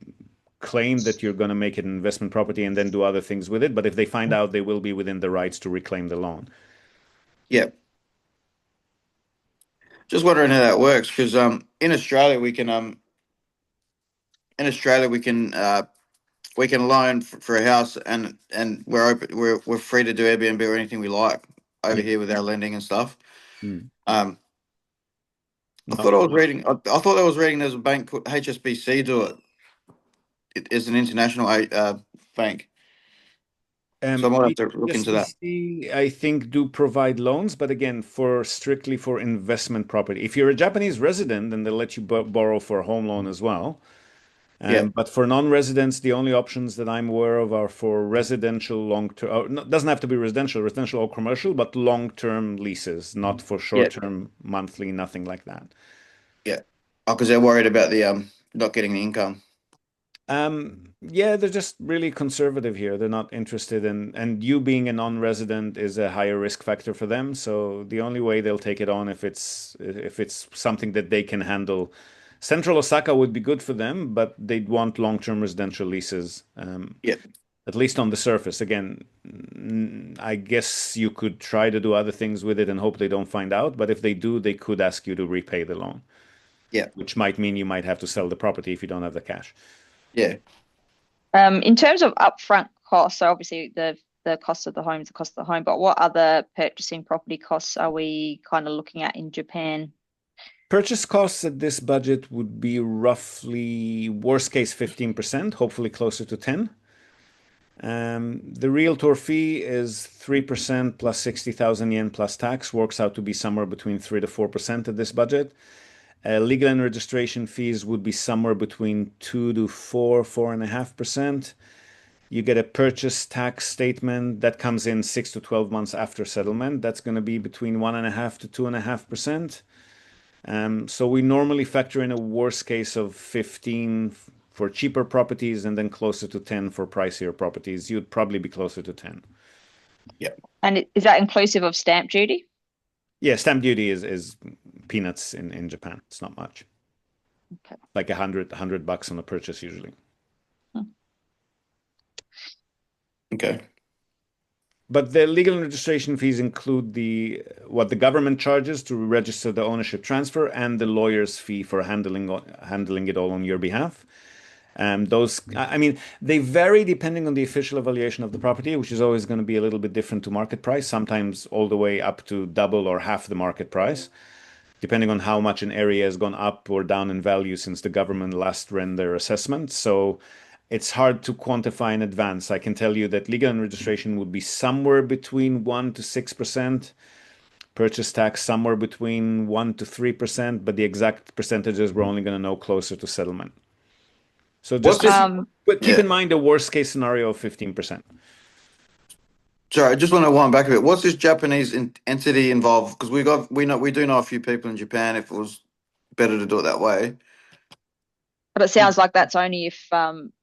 Speaker 1: claim that you're going to make it an investment property and then do other things with it, but if they find out, they will be within the rights to reclaim the loan.
Speaker 2: Yeah. Just wondering how that works because in Australia we can loan for a house and we're open we're free to do Airbnb or anything we like over here with our lending and stuff. I thought I was reading. I thought I was reading. There's a bank called HSBC do it. It is an international bank. So I might have to look into that.
Speaker 1: HSBC, I think, do provide loans, but again, strictly for investment property. If you're a Japanese resident, then they'll let you borrow for a home loan as well. But for non-residents, the only options that I'm aware of are for residential long-term. Doesn't have to be residential or commercial, but long-term leases, not for short-term, monthly, nothing like that.
Speaker 2: Yeah, because they're worried about the not getting the income.
Speaker 1: Yeah, they're just really conservative here. They're not interested in, and you being a non-resident is a higher risk factor for them. So the only way they'll take it on if it's something that they can handle. Central Osaka would be good for them, but they'd want long-term residential leases. At least on the surface. Again, I guess you could try to do other things with it and hope they don't find out. But if they do, they could ask you to repay the loan.
Speaker 2: Yeah.
Speaker 1: Which might mean you might have to sell the property if you don't have the cash.
Speaker 2: Yeah.
Speaker 3: In terms of upfront costs, so obviously the cost of the home is the cost of the home, but what other purchasing property costs are we kind of looking at in Japan?
Speaker 1: Purchase costs at this budget would be roughly, worst case, 15%, hopefully closer to 10. The realtor fee is 3% plus 60,000 yen plus tax, works out to be somewhere between 3 to 4% at this budget. Legal and registration fees would be somewhere between 2 to 4.5%. You get a purchase tax statement that comes in 6 to 12 months after settlement. That's going to be between 1.5 to 2.5%. So we normally factor in a worst case of 15 for cheaper properties and then closer to 10 for pricier properties. You'd probably be closer to 10.
Speaker 2: Yeah.
Speaker 3: And is that inclusive of stamp duty?
Speaker 1: Yeah, stamp duty is peanuts in Japan. It's not much.
Speaker 3: Okay.
Speaker 1: Like $100 on a purchase usually.
Speaker 2: Okay.
Speaker 1: But the legal and registration fees include what the government charges to register the ownership transfer and the lawyer's fee for handling it all on your behalf. I mean, they vary depending on the official evaluation of the property, which is always going to be a little bit different to market price, sometimes all the way up to double or half the market price, depending on how much an area has gone up or down in value since the government last ran their assessment. So it's hard to quantify in advance. I can tell you that legal and registration would be somewhere between 1 to 6%, purchase tax somewhere between 1 to 3%, but the exact percentages we're only going to know closer to settlement. So just keep in mind the worst case scenario of 15%.
Speaker 2: Sorry, I just want to wind back a bit. What's this Japanese entity involved? Because we do know a few people in Japan. If it was better to do it that way.
Speaker 3: But it sounds like that's only if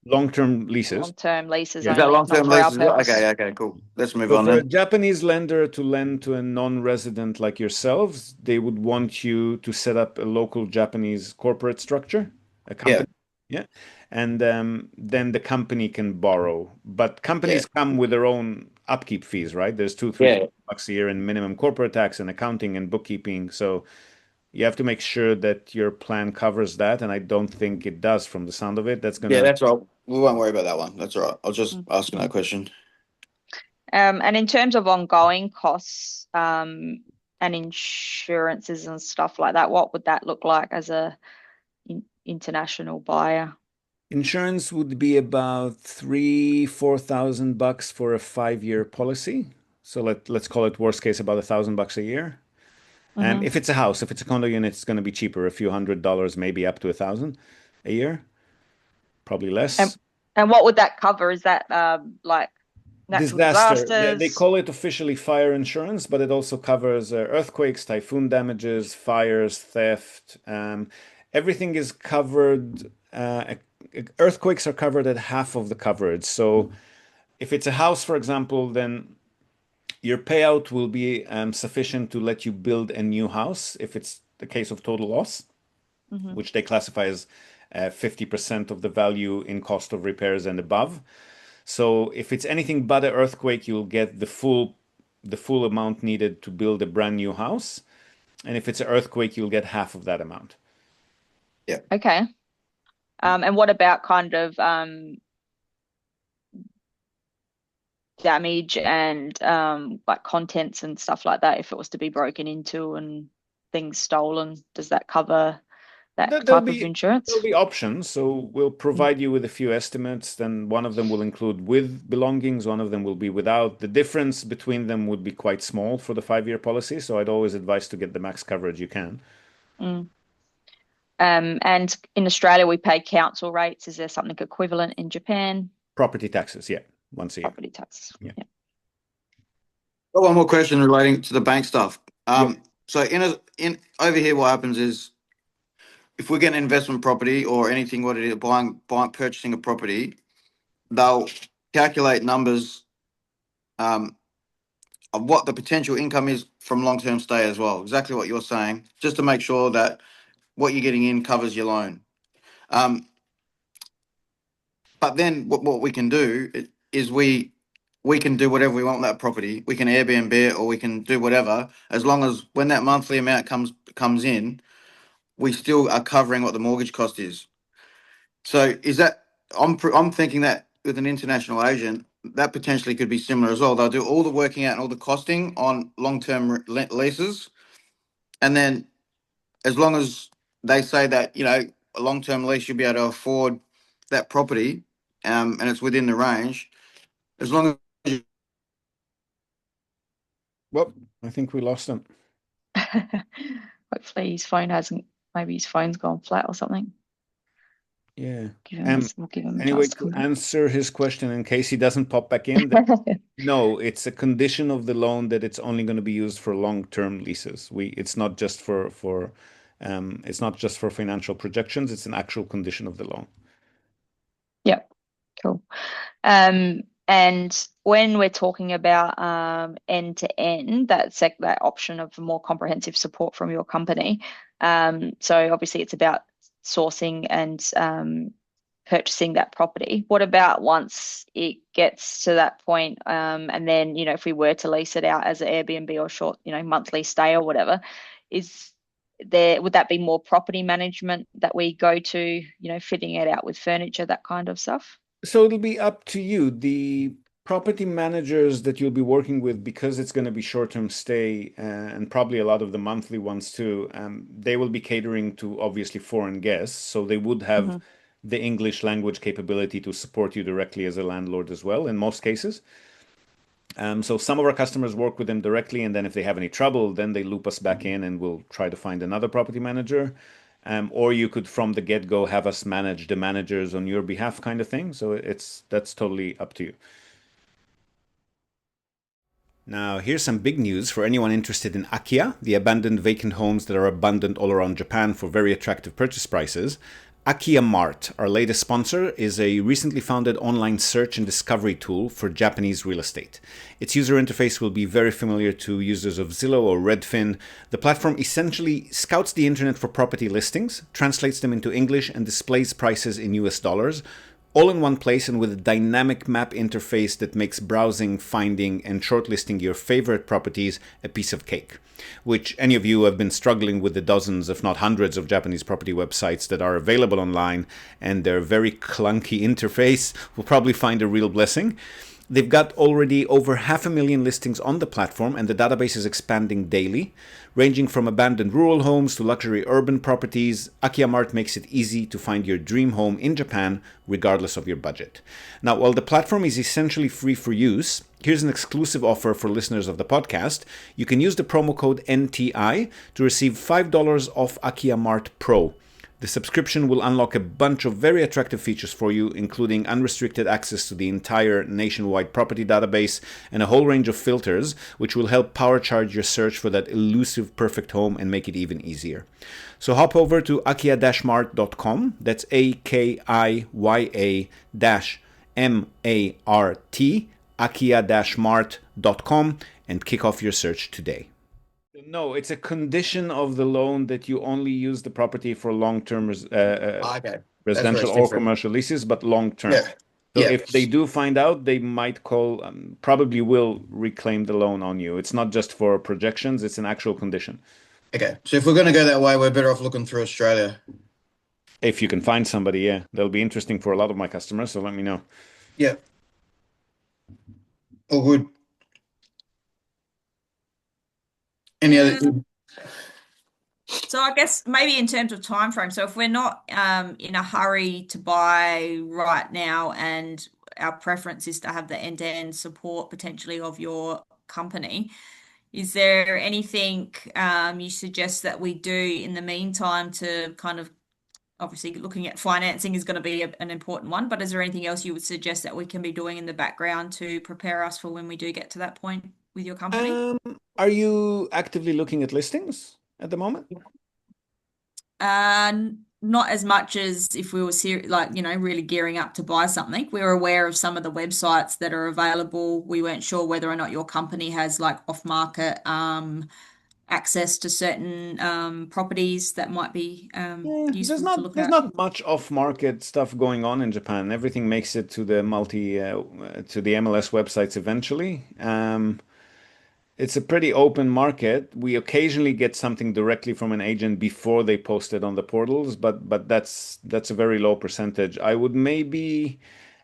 Speaker 1: long-term leases.
Speaker 3: Long-term leases
Speaker 2: Is
Speaker 3: only,
Speaker 2: that long-term
Speaker 3: not for our
Speaker 2: leases?
Speaker 3: purpose.
Speaker 2: Okay, cool. Let's move
Speaker 1: So
Speaker 2: on
Speaker 1: for a
Speaker 2: then.
Speaker 1: Japanese lender to lend to a non-resident like yourselves, they would want you to set up a local Japanese corporate structure, a company. Yeah. And then the company can borrow. But companies come with their own upkeep fees, right? There's $2-3 bucks a year in minimum corporate tax and accounting and bookkeeping. So you have to make sure that your plan covers that, and I don't think it does from the sound of it. That's
Speaker 2: right. We won't worry about that one. That's all right. I was just asking that question.
Speaker 3: And in terms of ongoing costs and insurances and stuff like that, what would that look like as a international buyer?
Speaker 1: Insurance would be about $4,000 for a 5-year policy. So let's call it worst case about $1,000 a year. If it's a house, if it's a condo unit, it's going to be cheaper, a few $100, maybe up to 1,000 a year, probably less.
Speaker 3: And what would that cover? Is that like natural
Speaker 1: Disaster. They
Speaker 3: disasters?
Speaker 1: call it officially fire insurance, but it also covers earthquakes, typhoon damages, fires, theft. Everything is covered. Earthquakes are covered at half of the coverage. So if it's a house, for example, then your payout will be sufficient to let you build a new house if it's the case of total loss, which they classify as 50% of the value in cost of repairs and above. So if it's anything but an earthquake, you'll get the full amount needed to build a brand new house. And if it's an earthquake, you'll get half of that amount.
Speaker 2: Yeah.
Speaker 3: Okay. And what about kind of damage and like contents and stuff like that? If it was to be broken into and things stolen, does that cover that type of insurance?
Speaker 1: There'll be options. So we'll provide you with a few estimates. Then one of them will include with belongings, one of them will be without. The difference between them would be quite small for the 5-year policy. So I'd always advise to get the max coverage you can.
Speaker 3: And in Australia, we pay council rates. Is there something equivalent in Japan?
Speaker 1: Property taxes, yeah, once a year.
Speaker 3: Property tax.
Speaker 1: Yeah.
Speaker 2: Got one more question relating to the bank stuff. So in over here, what happens is if we get an investment property or anything, what it is, purchasing a property, they'll calculate numbers of what the potential income is from long-term stay as well. Exactly what you're saying, just to make sure that what you're getting in covers your loan. But then what we can do is we can do whatever we want with that property. We can Airbnb it or we can do whatever, as long as when that monthly amount comes in, we still are covering what the mortgage cost is. So is that I'm thinking that with an international agent, that potentially could be similar as well. They'll do all the working out and all the costing on long-term leases, and then as long as they say that a long-term lease you'll be able to afford that property, and it's within the range, as long as
Speaker 1: Well, I think we lost him.
Speaker 3: Hopefully his phone hasn't, maybe his phone's gone flat or something.
Speaker 1: Yeah.
Speaker 3: We'll give him a
Speaker 1: Anyway,
Speaker 3: chance to
Speaker 1: to
Speaker 3: come
Speaker 1: answer his question in case he doesn't pop back in, no, it's a condition of the loan that it's only going to be used for long-term leases. It's not just for it's not just for financial projections, it's an actual condition of the loan.
Speaker 3: Yep, cool. And when we're talking about end to end, that option of more comprehensive support from your company. So obviously it's about sourcing and purchasing that property. What about once it gets to that point, and then if we were to lease it out as an Airbnb or short monthly stay or whatever, would that be more property management that we go to, fitting it out with furniture, that kind of stuff?
Speaker 1: So it'll be up to you. The property managers that you'll be working with, because it's going to be short-term stay and probably a lot of the monthly ones too, they will be catering to obviously foreign guests. So they would have the English language capability to support you directly as a landlord as well in most cases. So some of our customers work with them directly, and then if they have any trouble, then they loop us back in and we'll try to find another property manager. Or you could from the get-go have us manage the managers on your behalf kind of thing. So that's totally up to you. Now, here's some big news for anyone interested in Akia, the abandoned vacant homes that are abundant all around Japan for very attractive purchase prices. Akia Mart, our latest sponsor, is a recently founded online search and discovery tool for Japanese real estate. Its user interface will be very familiar to users of Zillow or Redfin. The platform essentially scouts the internet for property listings, translates them into English, and displays prices in US dollars, all in one place and with a dynamic map interface that makes browsing, finding, and shortlisting your favorite properties a piece of cake. Which any of you who have been struggling with the dozens, if not hundreds, of Japanese property websites that are available online and their very clunky interface will probably find a real blessing. They've got already over 500,000 listings on the platform, and the database is expanding daily. Ranging from abandoned rural homes to luxury urban properties, Akiyamart makes it easy to find your dream home in Japan, regardless of your budget. Now, while the platform is essentially free for use, here's an exclusive offer for listeners of the podcast. You can use the promo code NTI to receive $5 off Akiyamart Pro. The subscription will unlock a bunch of very attractive features for you, including unrestricted access to the entire nationwide property database and a whole range of filters, which will help power charge your search for that elusive perfect home and make it even easier. So hop over to akiya-mart.com. That's AKIYA-MART, akiya-mart.com, and kick off your search today. No, it's a condition of the loan that you only use the property for long-term residential or commercial leases, but long-term.
Speaker 2: Yeah.
Speaker 1: So if they do find out, they might call, probably will reclaim the loan on you. It's not just for projections, it's an actual condition.
Speaker 2: Okay. So if we're going to go that way, we're better off looking through Australia.
Speaker 1: If you can find somebody, yeah. That'll be interesting for a lot of my customers, so let me know.
Speaker 2: Yeah. All good. Any other?
Speaker 4: So I guess maybe in terms of time frame, so if we're not in a hurry to buy right now and our preference is to have the end-to-end support potentially of your company, is there anything you suggest that we do in the meantime to kind of, obviously looking at financing is going to be an important one, but is there anything else you would suggest that we can be doing in the background to prepare us for when we do get to that point with your company?
Speaker 1: Are you actively looking at listings at the moment?
Speaker 4: Not as much as if we were really gearing up to buy something. We were aware of some of the websites that are available. We weren't sure whether or not your company has like off-market access to certain properties that might be useful to look at.
Speaker 1: There's not much off-market stuff going on in Japan. Everything makes it to the to the MLS websites eventually. It's a pretty open market. We occasionally get something directly from an agent before they post it on the portals, but that's a very low percentage. I would maybe,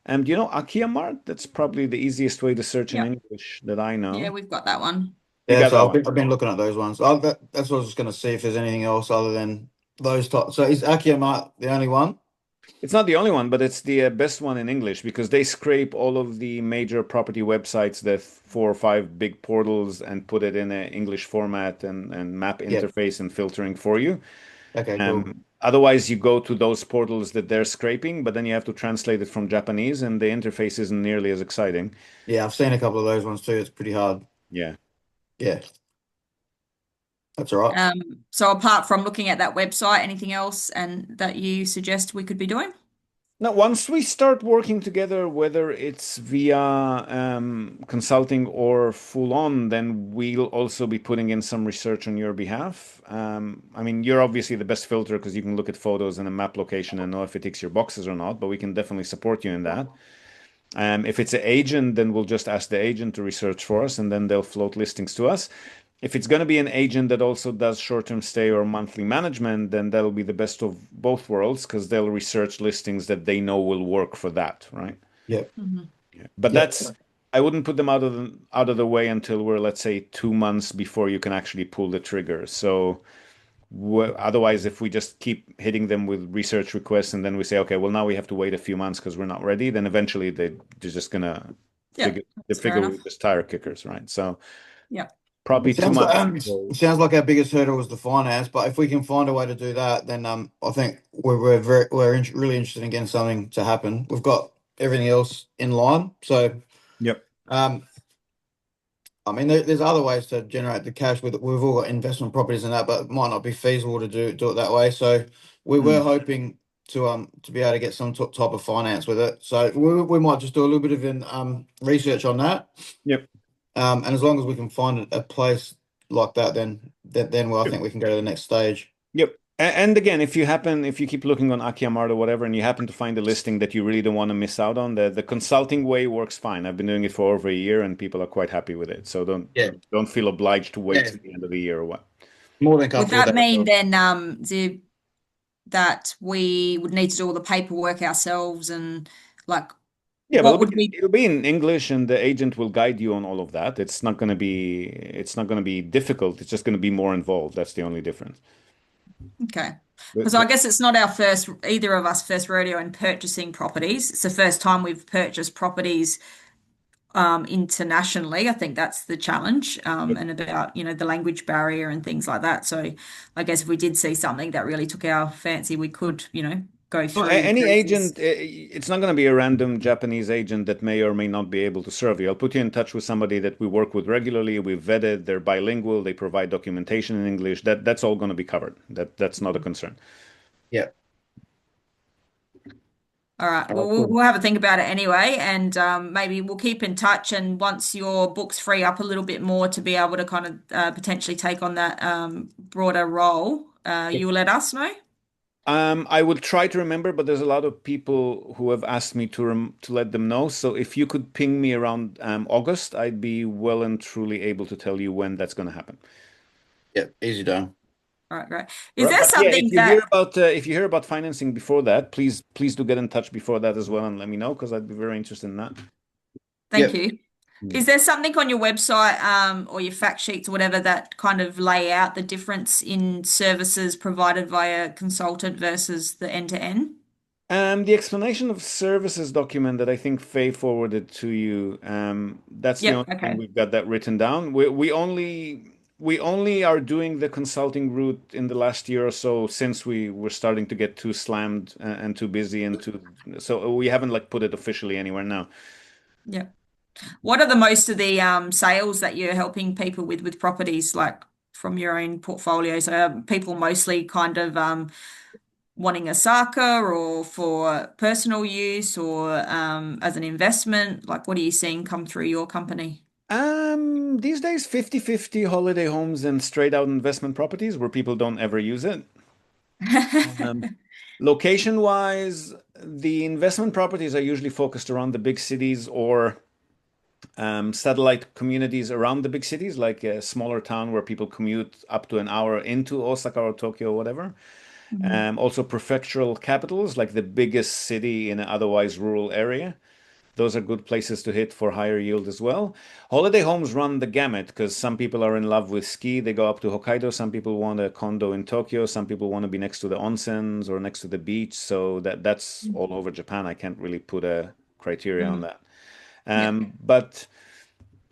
Speaker 1: do you know Akiyamart? That's probably the easiest way to search in English that I know.
Speaker 4: Yeah, we've got that one.
Speaker 2: Yeah, so I've been looking at those ones. That's what I was just going to see if there's anything else other than those top. So is Akiyamart the only one?
Speaker 1: It's not the only one, but it's the best one in English because they scrape all of the major property websites, the 4 or 5 big portals, and put it in an English format and map interface and filtering for you.
Speaker 2: Okay, cool.
Speaker 1: Otherwise, you go to those portals that they're scraping, but then you have to translate it from Japanese, and the interface isn't nearly as exciting.
Speaker 2: Yeah, I've seen a couple of those ones too. It's pretty hard.
Speaker 1: Yeah.
Speaker 2: Yeah. That's all right.
Speaker 4: So apart from looking at that website, anything else and that you suggest we could be doing?
Speaker 1: Now, once we start working together, whether it's via consulting or full on, then we'll also be putting in some research on your behalf. I mean, you're obviously the best filter because you can look at photos and a map location and know if it ticks your boxes or not, but we can definitely support you in that. If it's an agent, then we'll just ask the agent to research for us, and then they'll float listings to us. If it's going to be an agent that also does short-term stay or monthly management, then that'll be the best of both worlds because they'll research listings that they know will work for that, right?
Speaker 2: Yeah.
Speaker 4: Mm-hmm.
Speaker 1: Yeah. But I wouldn't put them out of the way until we're, let's say, 2 months before you can actually pull the trigger. So otherwise, if we just keep hitting them with research requests and then we say, okay, well, now we have to wait a few months because we're not ready, then eventually they're just going to figure we're just tire kickers, right? So
Speaker 4: yeah.
Speaker 1: Probably too much.
Speaker 2: It sounds like our biggest hurdle was the finance, but if we can find a way to do that, then I think we're really interested in getting something to happen. We've got everything else in line, so I mean, there's other ways to generate the cash. We've all got investment properties and that, but it might not be feasible to do it that way. So we were hoping to be able to get some type of finance with it. So we might just do a little bit of research on that.
Speaker 1: Yep.
Speaker 2: And as long as we can find a place like that, then I think we can go to the next stage.
Speaker 1: Yep. And again, if you keep looking on Akiyamart or whatever, and you happen to find a listing that you really don't want to miss out on, the consulting way works fine. I've been doing it for over a year, and people are quite happy with it. So don't feel obliged to wait to the end of the year or what.
Speaker 2: More than comfortable.
Speaker 4: Would that mean then that we would need to do all the paperwork ourselves and like
Speaker 1: Yeah,
Speaker 4: What
Speaker 1: but
Speaker 4: would we?
Speaker 1: it'll be in English, and the agent will guide you on all of that. It's not going to be difficult. It's just going to be more involved. That's the only difference.
Speaker 4: Okay. Because I
Speaker 1: But
Speaker 4: guess it's not our first, either of us first rodeo in purchasing properties. It's the first time we've purchased properties internationally. I think that's the challenge, and about, the language barrier and things like that. So I guess if we did see something that really took our fancy, we could, go
Speaker 1: no,
Speaker 4: through the
Speaker 1: any
Speaker 4: process.
Speaker 1: agent, it's not going to be a random Japanese agent that may or may not be able to serve you. I'll put you in touch with somebody that we work with regularly. We've vetted, they're bilingual, they provide documentation in English. That's all going to be covered. That's not a concern.
Speaker 2: Yeah.
Speaker 4: All right.
Speaker 2: All
Speaker 4: Well,
Speaker 2: right,
Speaker 4: we'll
Speaker 2: cool.
Speaker 4: we'll have a think about it anyway, and maybe we'll keep in touch. And once your books free up a little bit more to be able to kind of potentially take on that broader role,
Speaker 1: Yep.
Speaker 4: you'll let us know.
Speaker 1: I will try to remember, but there's a lot of people who have asked me to let them know. So if you could ping me around August, I'd be well and truly able to tell you when that's going to happen.
Speaker 2: Yeah, easy done.
Speaker 4: All right, great. Is
Speaker 1: Right.
Speaker 4: there
Speaker 1: But yeah,
Speaker 4: something that?
Speaker 1: if you hear about financing before that, please do get in touch before that as well and let me know because I'd be very interested in that.
Speaker 4: Thank
Speaker 2: Yep.
Speaker 4: you.
Speaker 1: Mm.
Speaker 4: Is there something on your website, or your fact sheets or whatever that kind of lay out the difference in services provided via consultant versus the end-to-end?
Speaker 1: The explanation of services document that I think Faye forwarded to you, that's the
Speaker 4: Yep.
Speaker 1: only thing
Speaker 4: Okay.
Speaker 1: we've got that written down. We only are doing the consulting route in the last year or so since we were starting to get too slammed and too busy and too so we haven't like put it officially anywhere now.
Speaker 4: Yep. What are the most of the sales that you're helping people with properties, like from your own portfolio? So are people mostly kind of wanting Osaka or for personal use or as an investment? Like, what are you seeing come through your company?
Speaker 1: These days 50-50 holiday homes and straight out investment properties where people don't ever use it. Um, Location wise, the investment properties are usually focused around the big cities or satellite communities around the big cities, like a smaller town where people commute up to an hour into Osaka or Tokyo or whatever.
Speaker 4: Mhm.
Speaker 1: Also, prefectural capitals, like the biggest city in an otherwise rural area. Those are good places to hit for higher yield as well. Holiday homes run the gamut because some people are in love with ski. They go up to Hokkaido. Some people want a condo in Tokyo. Some people want to be next to the onsens or next to the beach. So that's all over Japan. I can't really put a criteria on
Speaker 4: Mhm.
Speaker 1: that.
Speaker 4: Yep.
Speaker 1: But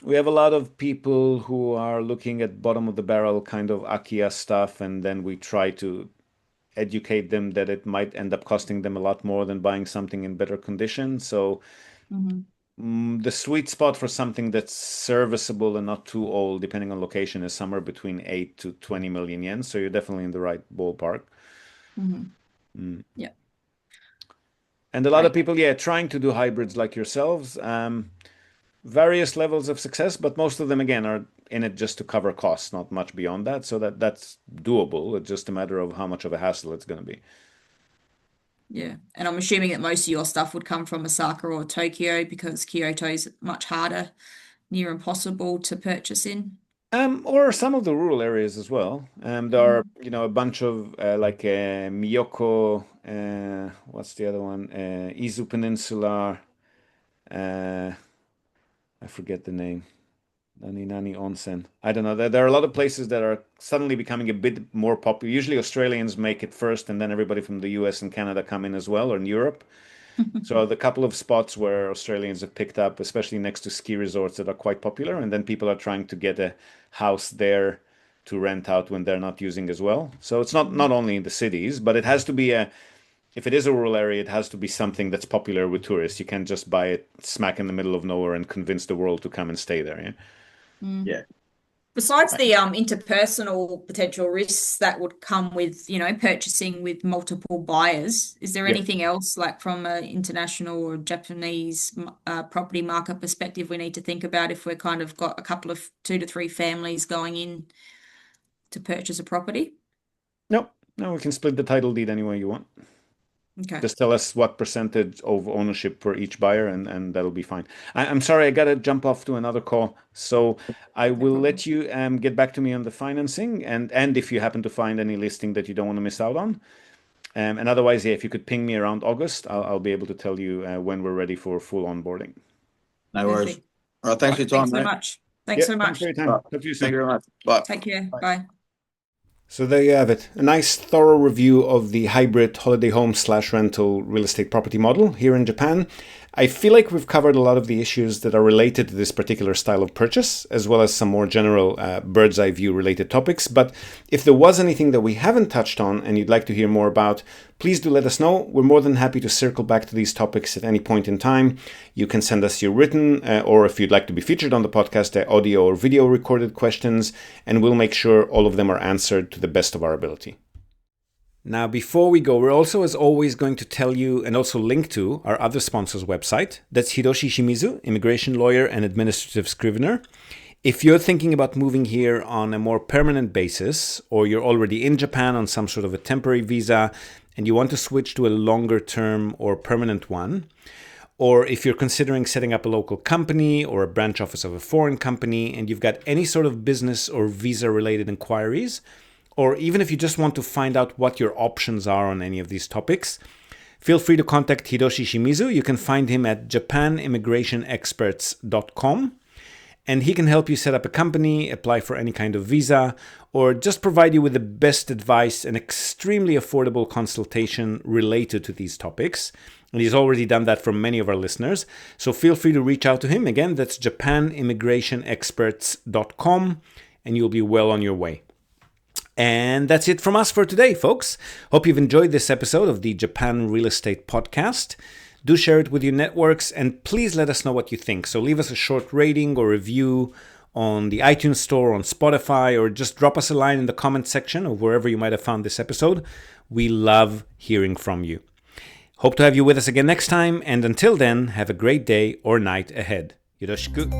Speaker 1: we have a lot of people who are looking at bottom of the barrel kind of Akia stuff, and then we try to educate them that it might end up costing them a lot more than buying something in better condition. So
Speaker 4: Mhm.
Speaker 1: the sweet spot for something that's serviceable and not too old, depending on location, is somewhere between 8 to 20 million yen. So you're definitely in the right ballpark.
Speaker 4: Mhm.
Speaker 1: Mm.
Speaker 4: Yep.
Speaker 1: And a lot of
Speaker 4: Great.
Speaker 1: people, yeah, trying to do hybrids like yourselves. Various levels of success, but most of them again are in it just to cover costs, not much beyond that. So that's doable. It's just a matter of how much of a hassle it's going to be.
Speaker 4: Yeah. And I'm assuming that most of your stuff would come from Osaka or Tokyo because Kyoto is much harder, near impossible to purchase in.
Speaker 1: Or some of the rural areas as well. There are, a bunch of like Miyoko, what's the other one? Izu Peninsula. Uh, I forget the name. Nani Nani Onsen. I don't know. There are a lot of places that are suddenly becoming a bit more popular. Usually Australians make it first, and then everybody from the US and Canada come in as well, or in Europe. So the couple of spots where Australians have picked up, especially next to ski resorts that are quite popular, and then people are trying to get a house there to rent out when they're not using as well. So it's not only in the cities, but it has to be if it is a rural area, it has to be something that's popular with tourists. You can't just buy it smack in the middle of nowhere and convince the world to come and stay there. Yeah.
Speaker 4: Mm.
Speaker 2: Yeah.
Speaker 4: Besides the interpersonal potential risks that would come with, purchasing with multiple buyers, is there
Speaker 1: Yep.
Speaker 4: anything else like from an international or Japanese property market perspective we need to think about if we're kind of got a couple of 2 to 3 families going in to purchase a property?
Speaker 1: No, no, we can split the title deed any way you want.
Speaker 4: Okay,
Speaker 1: Just tell us what percentage of ownership for each buyer, and that'll be fine. I'm sorry, I gotta jump off to another call, so I
Speaker 4: no
Speaker 1: will
Speaker 4: problem.
Speaker 1: let you get back to me on the financing, and if you happen to find any listing that you don't want to miss out on, And otherwise, yeah, if you could ping me around August, I'll be able to tell you when we're ready for full onboarding.
Speaker 2: No worries.
Speaker 4: Perfect.
Speaker 2: All right, thanks for your time,
Speaker 4: Thanks so
Speaker 2: mate.
Speaker 4: much. Thanks so
Speaker 1: Thanks
Speaker 4: much.
Speaker 1: for your time.
Speaker 2: All right.
Speaker 1: Talk to you soon.
Speaker 2: Thank you very much. Bye.
Speaker 4: Take care. Bye.
Speaker 1: So there you have it. A nice thorough review of the hybrid holiday home / rental real estate property model here in Japan. I feel like we've covered a lot of the issues that are related to this particular style of purchase, as well as some more general bird's eye view related topics. But if there was anything that we haven't touched on and you'd like to hear more about, please do let us know. We're more than happy to circle back to these topics at any point in time. You can send us your written, or if you'd like to be featured on the podcast, audio or video recorded questions, and we'll make sure all of them are answered to the best of our ability. Now, before we go, we're also, as always, going to tell you and also link to our other sponsor's website. That's Hiroshi Shimizu, immigration lawyer and administrative scrivener. If you're thinking about moving here on a more permanent basis, or you're already in Japan on some sort of a temporary visa and you want to switch to a longer term or permanent one, or if you're considering setting up a local company or a branch office of a foreign company and you've got any sort of business or visa related inquiries, or even if you just want to find out what your options are on any of these topics, feel free to contact Hiroshi Shimizu. You can find him at japanimmigrationexperts.com, and he can help you set up a company, apply for any kind of visa, or just provide you with the best advice and extremely affordable consultation related to these topics. And he's already done that for many of our listeners. So feel free to reach out to him. Again, that's japanimmigrationexperts.com, and you'll be well on your way. And that's it from us for today, folks. Hope you've enjoyed this episode of the Japan Real Estate Podcast. Do share it with your networks, and please let us know what you think. So leave us a short rating or review on the iTunes Store, on Spotify, or just drop us a line in the comment section or wherever you might have found this episode. We love hearing from you. Hope to have you with us again next time, and until then, have a great day or night ahead. Yoroshiku.